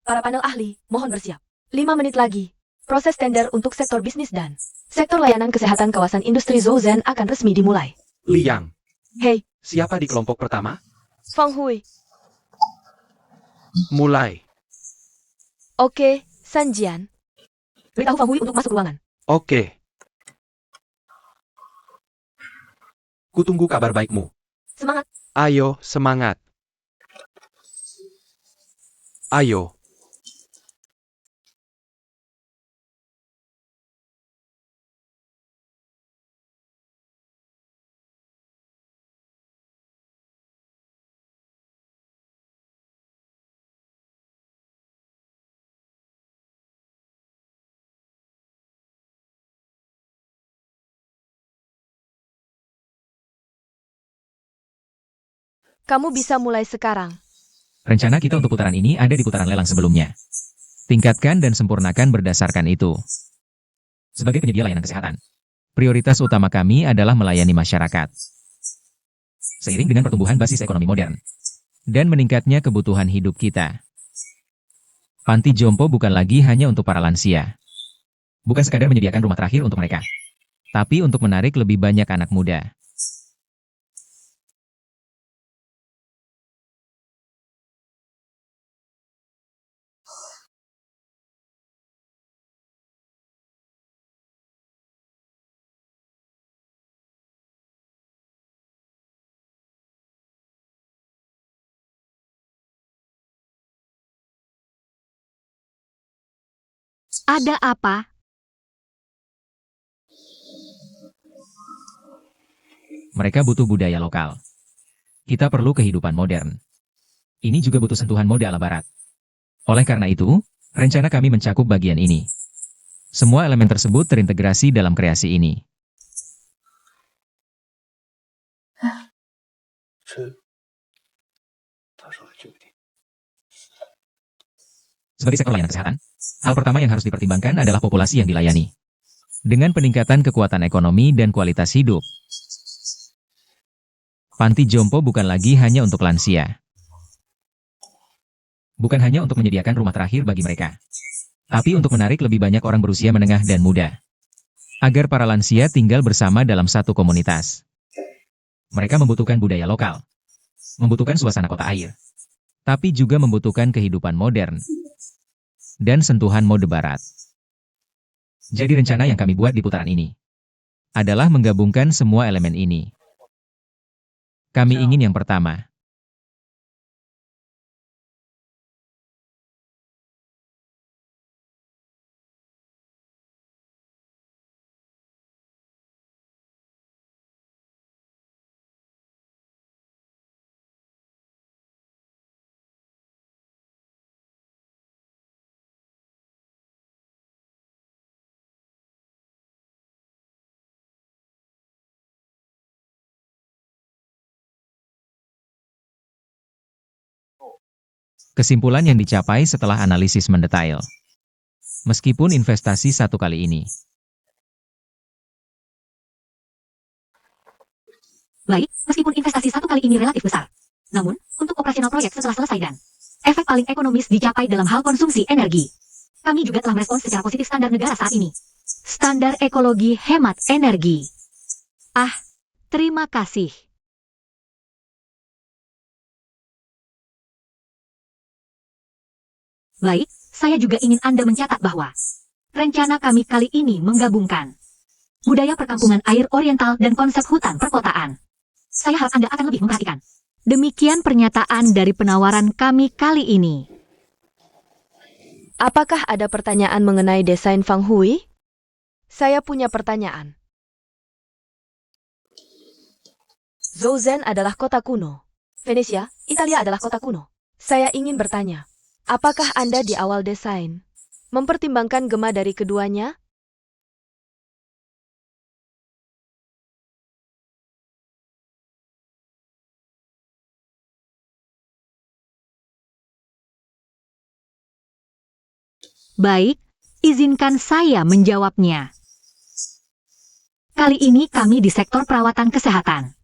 Para panel ahli, mohon bersiap. 5 menit lagi. Proses tender untuk sektor bisnis dan sektor layanan kesehatan kawasan industri Zhouzen akan resmi dimulai. Liang, Hei, siapa di kelompok pertama? Fang Hui. Mulai. Oke, Sanjian. Beritahu Fang Hui untuk masuk ruangan. Oke. Kutunggu kabar baikmu. Semangat. Ayo, semangat. Ayo. Kamu bisa mulai sekarang. Rencana kita untuk putaran ini ada di putaran lelang sebelumnya. Tingkatkan dan sempurnakan berdasarkan itu. Sebagai penyedia layanan kesehatan, prioritas utama kami adalah melayani masyarakat. Seiring dengan pertumbuhan basis ekonomi modern dan meningkatnya kebutuhan hidup kita, panti jompo bukan lagi hanya untuk para lansia. Bukan sekadar menyediakan rumah terakhir untuk mereka, tapi untuk menarik lebih banyak anak muda. Ada apa? Mereka butuh budaya lokal. Kita perlu kehidupan modern. Ini juga butuh sentuhan mode ala barat. Oleh karena itu, rencana kami mencakup bagian ini. Semua elemen tersebut terintegrasi dalam kreasi ini. Sebagai sektor layanan kesehatan, hal pertama yang harus dipertimbangkan adalah populasi yang dilayani. Dengan peningkatan kekuatan ekonomi dan kualitas hidup, Panti jompo bukan lagi hanya untuk lansia. Bukan hanya untuk menyediakan rumah terakhir bagi mereka, tapi untuk menarik lebih banyak orang berusia menengah dan muda, agar para lansia tinggal bersama dalam satu komunitas. Mereka membutuhkan budaya lokal, membutuhkan suasana kota air, tapi juga membutuhkan kehidupan modern dan sentuhan mode barat. Jadi rencana yang kami buat di putaran ini adalah menggabungkan semua elemen ini. Kami ingin yang pertama, kesimpulan yang dicapai setelah analisis mendetail. Meskipun investasi satu kali ini Baik, meskipun investasi satu kali ini relatif besar. Namun, untuk operasional proyek setelah selesai dan efek paling ekonomis dicapai dalam hal konsumsi energi. Kami juga telah merespons secara positif standar negara saat ini. Standar ekologi hemat energi. Ah, terima kasih. Baik, saya juga ingin Anda mencatat bahwa rencana kami kali ini menggabungkan budaya perkampungan air oriental dan konsep hutan perkotaan. Saya harap Anda akan lebih memperhatikan. Demikian pernyataan dari penawaran kami kali ini. Apakah ada pertanyaan mengenai desain Feng Hui? Saya punya pertanyaan. Zhouzen adalah kota kuno. Venesia, Italia adalah kota kuno. Saya ingin bertanya, apakah Anda di awal desain mempertimbangkan gema dari keduanya? Baik, izinkan saya menjawabnya. Kali ini kami di sektor perawatan kesehatan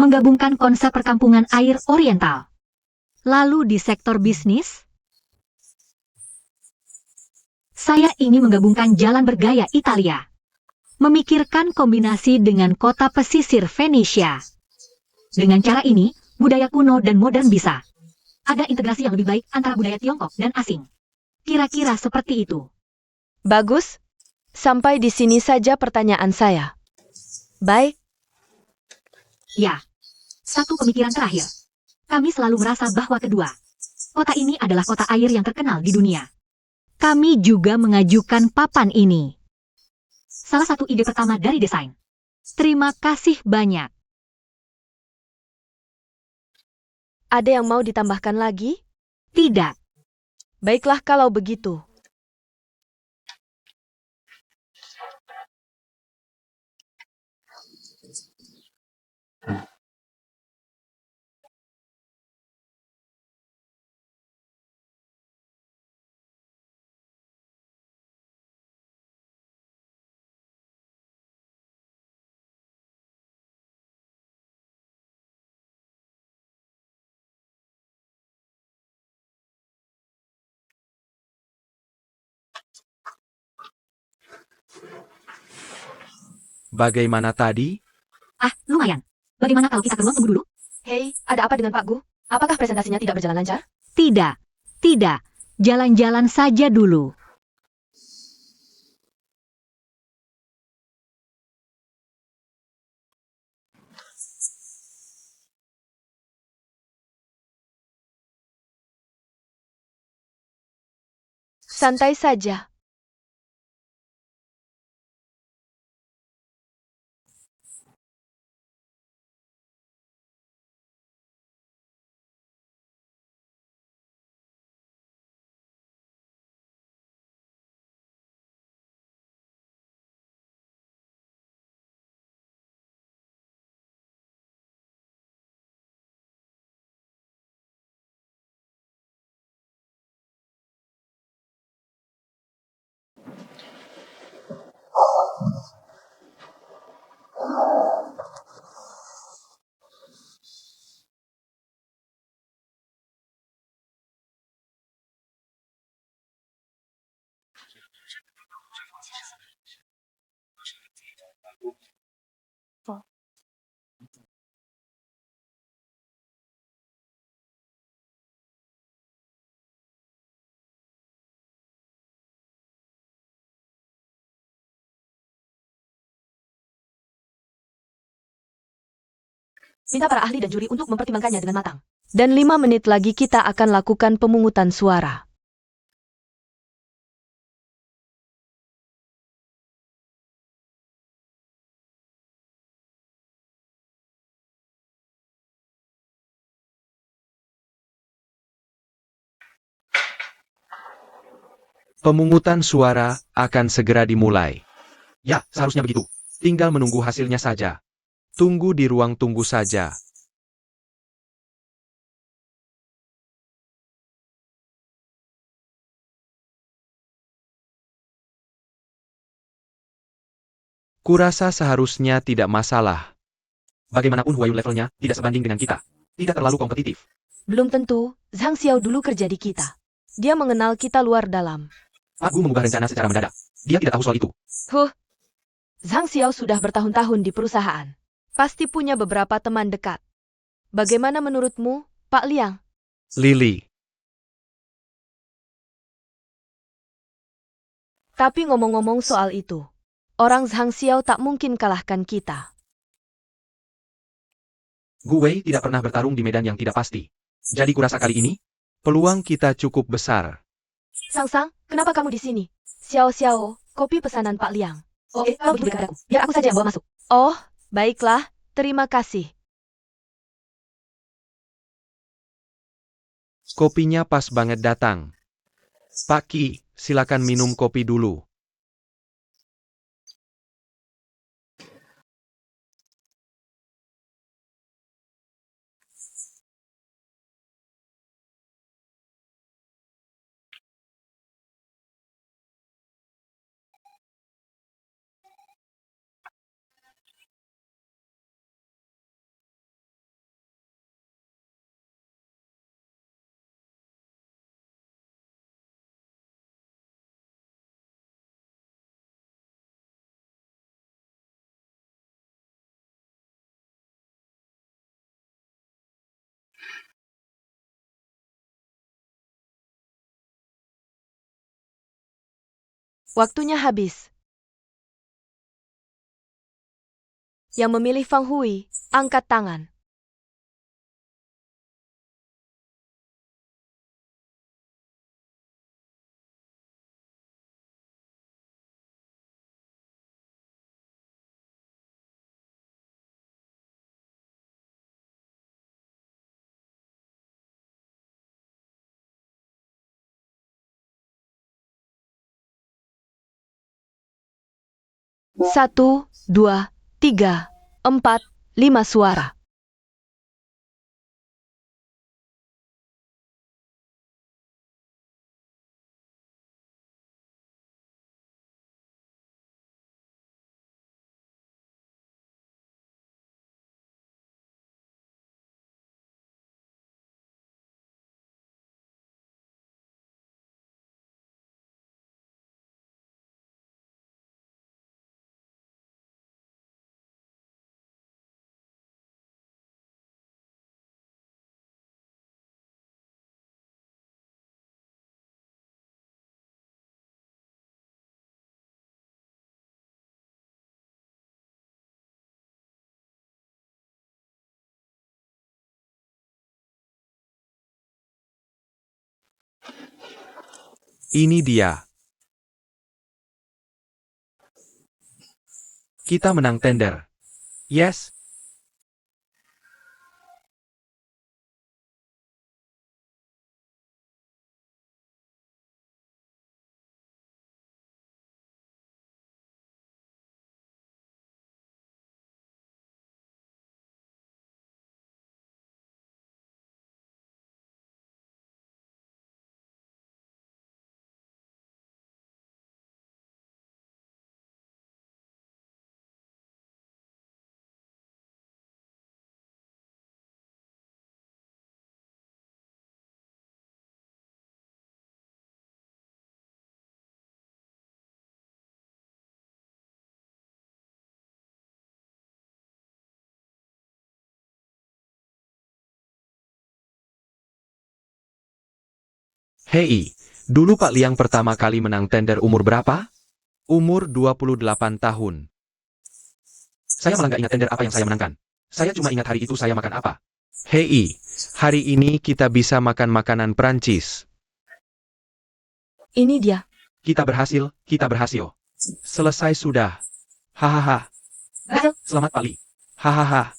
menggabungkan konsep perkampungan air oriental. Lalu di sektor bisnis, saya ingin menggabungkan jalan bergaya Italia. Memikirkan kombinasi dengan kota pesisir Venesia. Dengan cara ini, budaya kuno dan modern bisa ada integrasi yang lebih baik antara budaya Tiongkok dan asing. Kira-kira seperti itu. Bagus. Sampai di sini saja pertanyaan saya. Baik. Ya, satu pemikiran terakhir. Kami selalu merasa bahwa kedua kota ini adalah kota air yang terkenal di dunia. Kami juga mengajukan papan ini. Salah satu ide pertama dari desain. Terima kasih banyak. Ada yang mau ditambahkan lagi? Tidak. Baiklah kalau begitu. Bagaimana tadi? Ah, lumayan. Bagaimana kalau kita ke ruang tunggu dulu? Hei, ada apa dengan Pak Gu? Apakah presentasinya tidak berjalan lancar? Tidak. Tidak. Jalan-jalan saja dulu. Santai saja. Minta para ahli dan juri untuk mempertimbangkannya dengan matang. Dan 5 menit lagi kita akan lakukan pemungutan suara. Pemungutan suara akan segera dimulai. Ya, seharusnya begitu. Tinggal menunggu hasilnya saja. Tunggu di ruang tunggu saja. Kurasa seharusnya tidak masalah. Bagaimanapun Huayun levelnya tidak sebanding dengan kita. Tidak terlalu kompetitif. Belum tentu, Zhang Xiao dulu kerja di kita. Dia mengenal kita luar dalam. Pak Gu mengubah rencana secara mendadak. Dia tidak tahu soal itu. Zhang Xiao sudah bertahun-tahun di perusahaan. Pasti punya beberapa teman dekat. Bagaimana menurutmu, Pak Liang? Lily, Tapi ngomong-ngomong soal itu, orang Zhang Xiao tak mungkin kalahkan kita. Gu Wei tidak pernah bertarung di medan yang tidak pasti. Jadi kurasa kali ini, peluang kita cukup besar. Sang, kenapa kamu di sini? Xiao, kopi pesanan Pak Liang. Oke, kalau begitu berikan padaku. Biar aku saja yang bawa masuk. Oh, baiklah, terima kasih. Kopinya pas banget datang. Pak Ki, silakan minum kopi dulu. Waktunya habis. Yang memilih Fang Hui, angkat tangan. Satu, 2, 3, 4, 5 suara. Ini dia. Kita menang tender. Yes. Hei, dulu Pak Liang pertama kali menang tender umur berapa? Umur 28 tahun. Saya malah nggak ingat tender apa yang saya menangkan. Saya cuma ingat hari itu saya makan apa. Hei, hari ini kita bisa makan makanan Prancis. Ini dia. Kita berhasil, kita berhasil. Selesai sudah. Hahaha. Berhasil. Selamat Pali. Hahaha.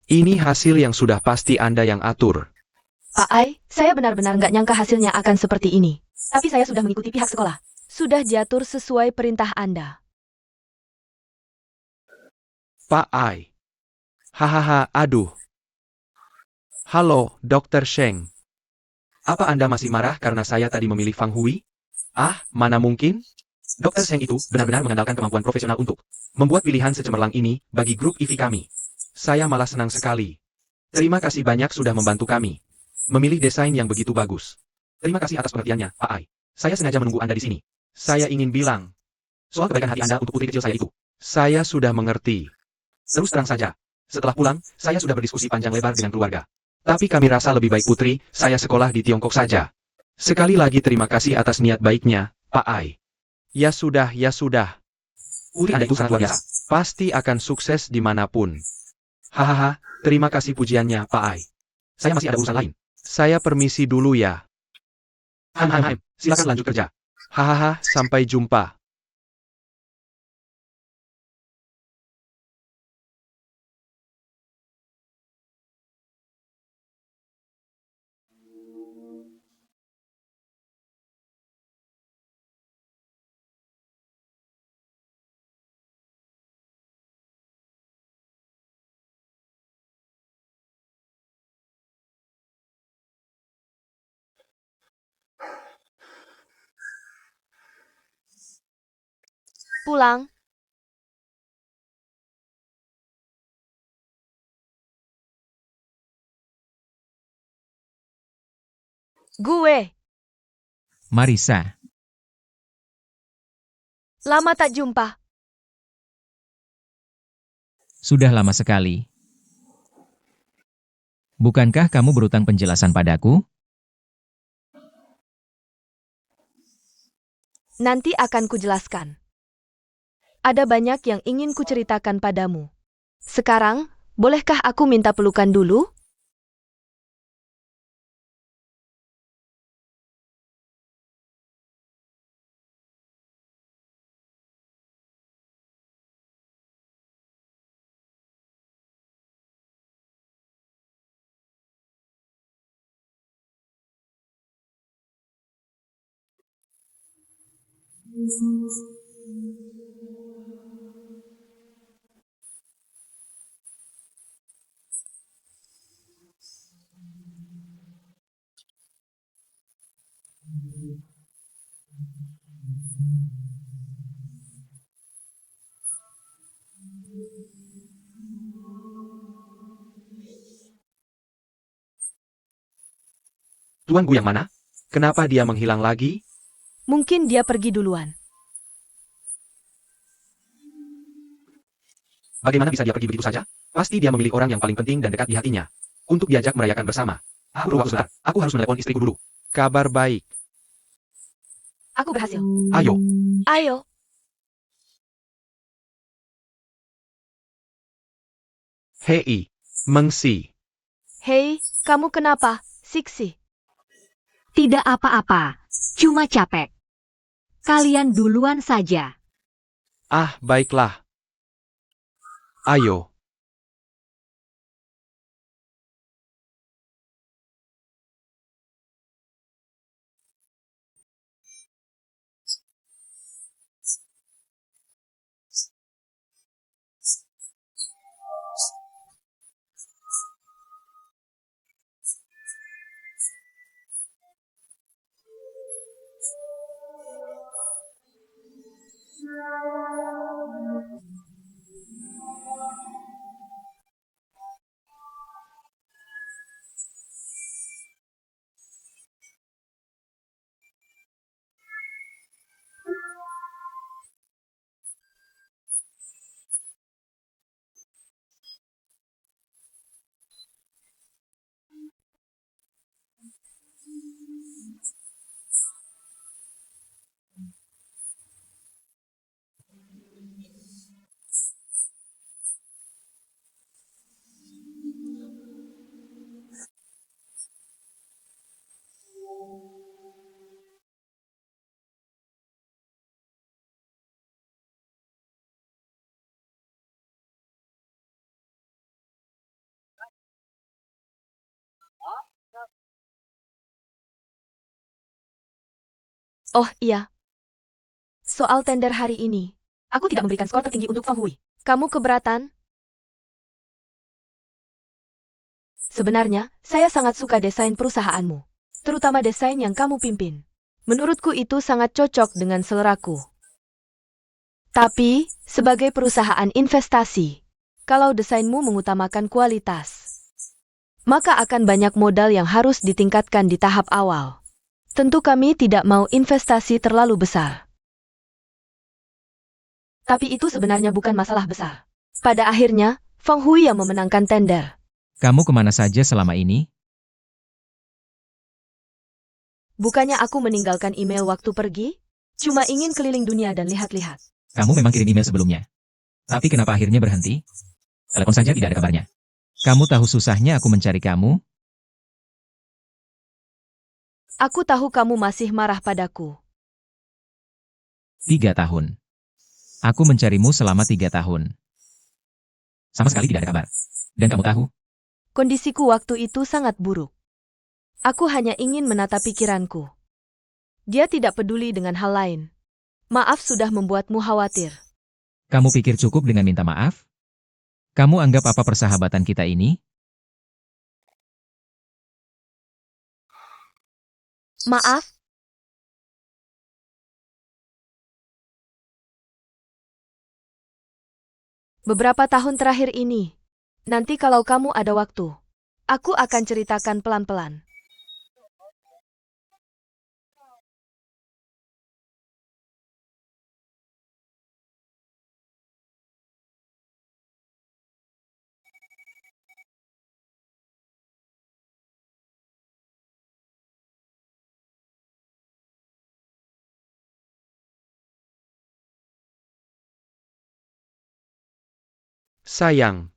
Ini hasil yang sudah pasti Anda yang atur. Pak Ai, saya benar-benar nggak nyangka hasilnya akan seperti ini. Tapi saya sudah mengikuti pihak sekolah. Sudah diatur sesuai perintah Anda. Pak Ai. Hahaha, aduh. Halo, Dr. Sheng. Apa Anda masih marah karena saya tadi memilih Fang Hui? Ah, mana mungkin? Dr. Sheng itu benar-benar mengandalkan kemampuan profesional untuk membuat pilihan secemerlang ini bagi grup IV kami. Saya malah senang sekali. Terima kasih banyak sudah membantu kami memilih desain yang begitu bagus. Terima kasih atas pengertiannya, Pak Ai. Saya sengaja menunggu Anda di sini. Saya ingin bilang soal kebaikan hati Anda untuk putri kecil saya itu. Saya sudah mengerti. Terus terang saja, setelah pulang, saya sudah berdiskusi panjang lebar dengan keluarga. Tapi kami rasa lebih baik putri, saya sekolah di Tiongkok saja. Sekali lagi terima kasih atas niat baiknya, Pak Ai. Ya sudah, ya sudah. Putri Anda itu sangat luar biasa. Pasti akan sukses dimanapun. Hahaha, terima kasih pujiannya, Pak Ai. Saya masih ada urusan lain. Saya permisi dulu ya. Silakan lanjut kerja. Hahaha, sampai jumpa. Pulang. Gue. Marisa, Lama tak jumpa. sudah lama sekali. Bukankah kamu berutang penjelasan padaku? Nanti akan kujelaskan. Ada banyak yang ingin kuceritakan padamu. Sekarang, bolehkah aku minta pelukan dulu? Tuan Gu yang mana? Kenapa dia menghilang lagi? Mungkin dia pergi duluan. Bagaimana bisa dia pergi begitu saja? Pasti dia memilih orang yang paling penting dan dekat di hatinya untuk diajak merayakan bersama. Perlu waktu sebentar. Aku harus menelepon istriku dulu. Kabar baik. Aku berhasil. Ayo. Ayo. Hei, Mengsi. Hei, kamu kenapa, Siksi? Tidak apa-apa. Cuma capek. Kalian duluan saja. Ah, baiklah. Ayo. Oh iya. Soal tender hari ini, Aku tidak memberikan skor tertinggi untuk Fang Hui. kamu keberatan? Sebenarnya, saya sangat suka desain perusahaanmu. Terutama desain yang kamu pimpin. Menurutku itu sangat cocok dengan seleraku. Tapi, sebagai perusahaan investasi, kalau desainmu mengutamakan kualitas, maka akan banyak modal yang harus ditingkatkan di tahap awal. Tentu kami tidak mau investasi terlalu besar. Tapi itu sebenarnya bukan masalah besar. Pada akhirnya, Fang Hui yang memenangkan tender. Kamu kemana saja selama ini? Bukannya aku meninggalkan email waktu pergi? Cuma ingin keliling dunia dan lihat-lihat. Kamu memang kirim email sebelumnya. Tapi kenapa akhirnya berhenti? Telepon saja tidak ada kabarnya. Kamu tahu susahnya aku mencari kamu? Aku tahu kamu masih marah padaku. 3 tahun. Aku mencarimu selama 3 tahun. Sama sekali tidak ada kabar. Dan kamu tahu, Kondisiku waktu itu sangat buruk. Aku hanya ingin menata pikiranku. Dia tidak peduli dengan hal lain. Maaf sudah membuatmu khawatir. kamu pikir cukup dengan minta maaf? Kamu anggap apa persahabatan kita ini? Maaf? Beberapa tahun terakhir ini, nanti kalau kamu ada waktu, aku akan ceritakan pelan-pelan. Sayang.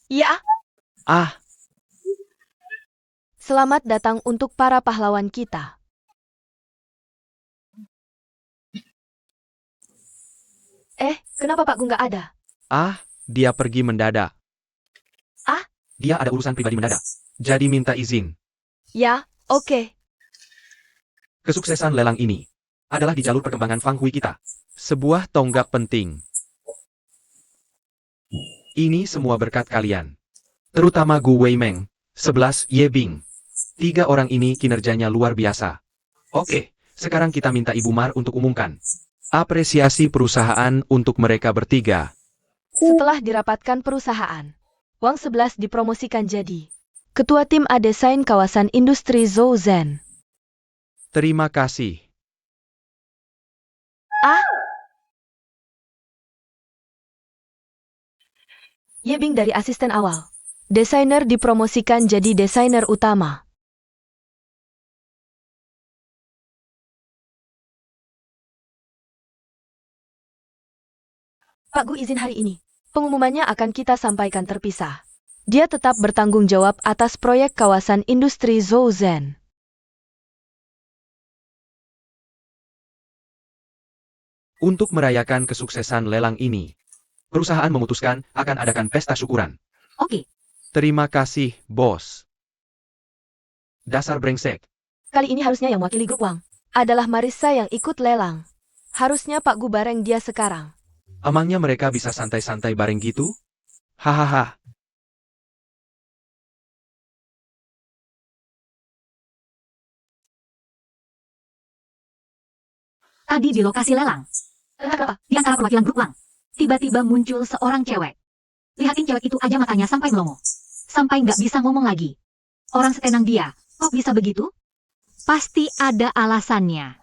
Ya, Ah, selamat datang untuk para pahlawan kita. Kenapa Pak Gu nggak ada? dia pergi mendadak. Ah? Dia ada urusan pribadi mendadak. Jadi minta izin. Ya, oke. Kesuksesan lelang ini adalah di jalur perkembangan Fang Hui kita. Sebuah tonggak penting. Ini semua berkat kalian. Terutama Gu Weimeng, 11 Ye Bing. 3 orang ini kinerjanya luar biasa. Oke, sekarang kita minta Ibu Mar untuk umumkan apresiasi perusahaan untuk mereka bertiga. Setelah dirapatkan perusahaan, Wang 11 dipromosikan jadi Ketua Tim A Desain Kawasan Industri Zhouzen. Terima kasih. Ye Bing dari asisten awal. Desainer dipromosikan jadi desainer utama. Pak Gu izin hari ini. Pengumumannya akan kita sampaikan terpisah. Dia tetap bertanggung jawab atas proyek kawasan industri Zhouzen. Untuk merayakan kesuksesan lelang ini, perusahaan memutuskan akan adakan pesta syukuran. Oke, Terima kasih, bos. Dasar brengsek. kali ini harusnya yang mewakili grup Wang. Adalah Marissa yang ikut lelang. Harusnya Pak Gu bareng dia sekarang. Emangnya mereka bisa santai-santai bareng gitu? Hahaha. Tadi di lokasi lelang. Entah kenapa, di antara perwakilan grup Wang, tiba-tiba muncul seorang cewek. Lihatin cewek itu aja matanya sampai melongo. Sampai nggak bisa ngomong lagi. Orang setenang dia, kok bisa begitu? Pasti ada alasannya.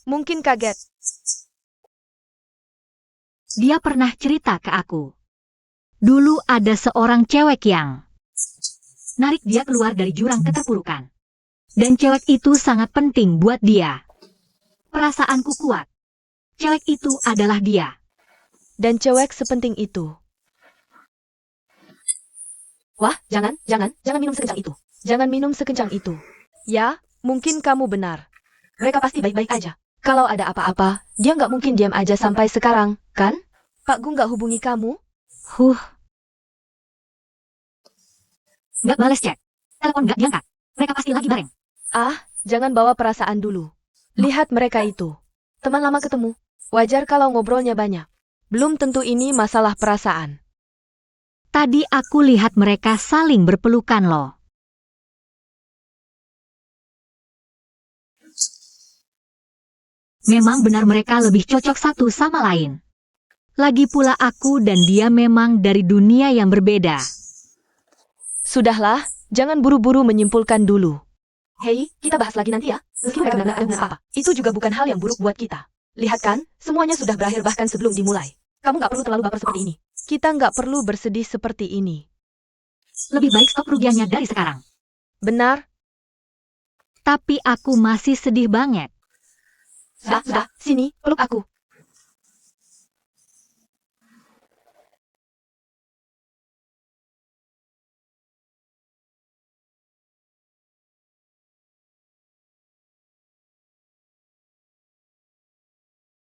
Mungkin kaget. Dia pernah cerita ke aku. Dulu ada seorang cewek yang narik dia keluar dari jurang keterpurukan. Dan cewek itu sangat penting buat dia. Perasaanku kuat. Cewek itu adalah dia. Dan cewek sepenting itu. Wah, jangan minum sekencang itu. Jangan minum sekencang itu. Ya, mungkin kamu benar. Mereka pasti baik-baik aja. Kalau ada apa-apa, dia nggak mungkin diam aja sampai sekarang, kan? Pak Gu nggak hubungi kamu? Nggak bales chat. Telepon nggak diangkat. Mereka pasti lagi bareng. Jangan bawa perasaan dulu. Lihat mereka itu. Teman lama ketemu. Wajar kalau ngobrolnya banyak. Belum tentu ini masalah perasaan. Tadi aku lihat mereka saling berpelukan loh. Memang benar mereka lebih cocok satu sama lain. Lagi pula aku dan dia memang dari dunia yang berbeda. Sudahlah, jangan buru-buru menyimpulkan dulu. Hei, kita bahas lagi nanti ya. Meski mereka benar-benar ada hubungan apa, itu juga bukan hal yang buruk buat kita. Lihat kan, semuanya sudah berakhir bahkan sebelum dimulai. Kamu nggak perlu terlalu baper seperti ini. Kita nggak perlu bersedih seperti ini. Lebih baik stop kerugiannya dari sekarang. Benar? Tapi aku masih sedih banget. Sudah, sini, peluk aku.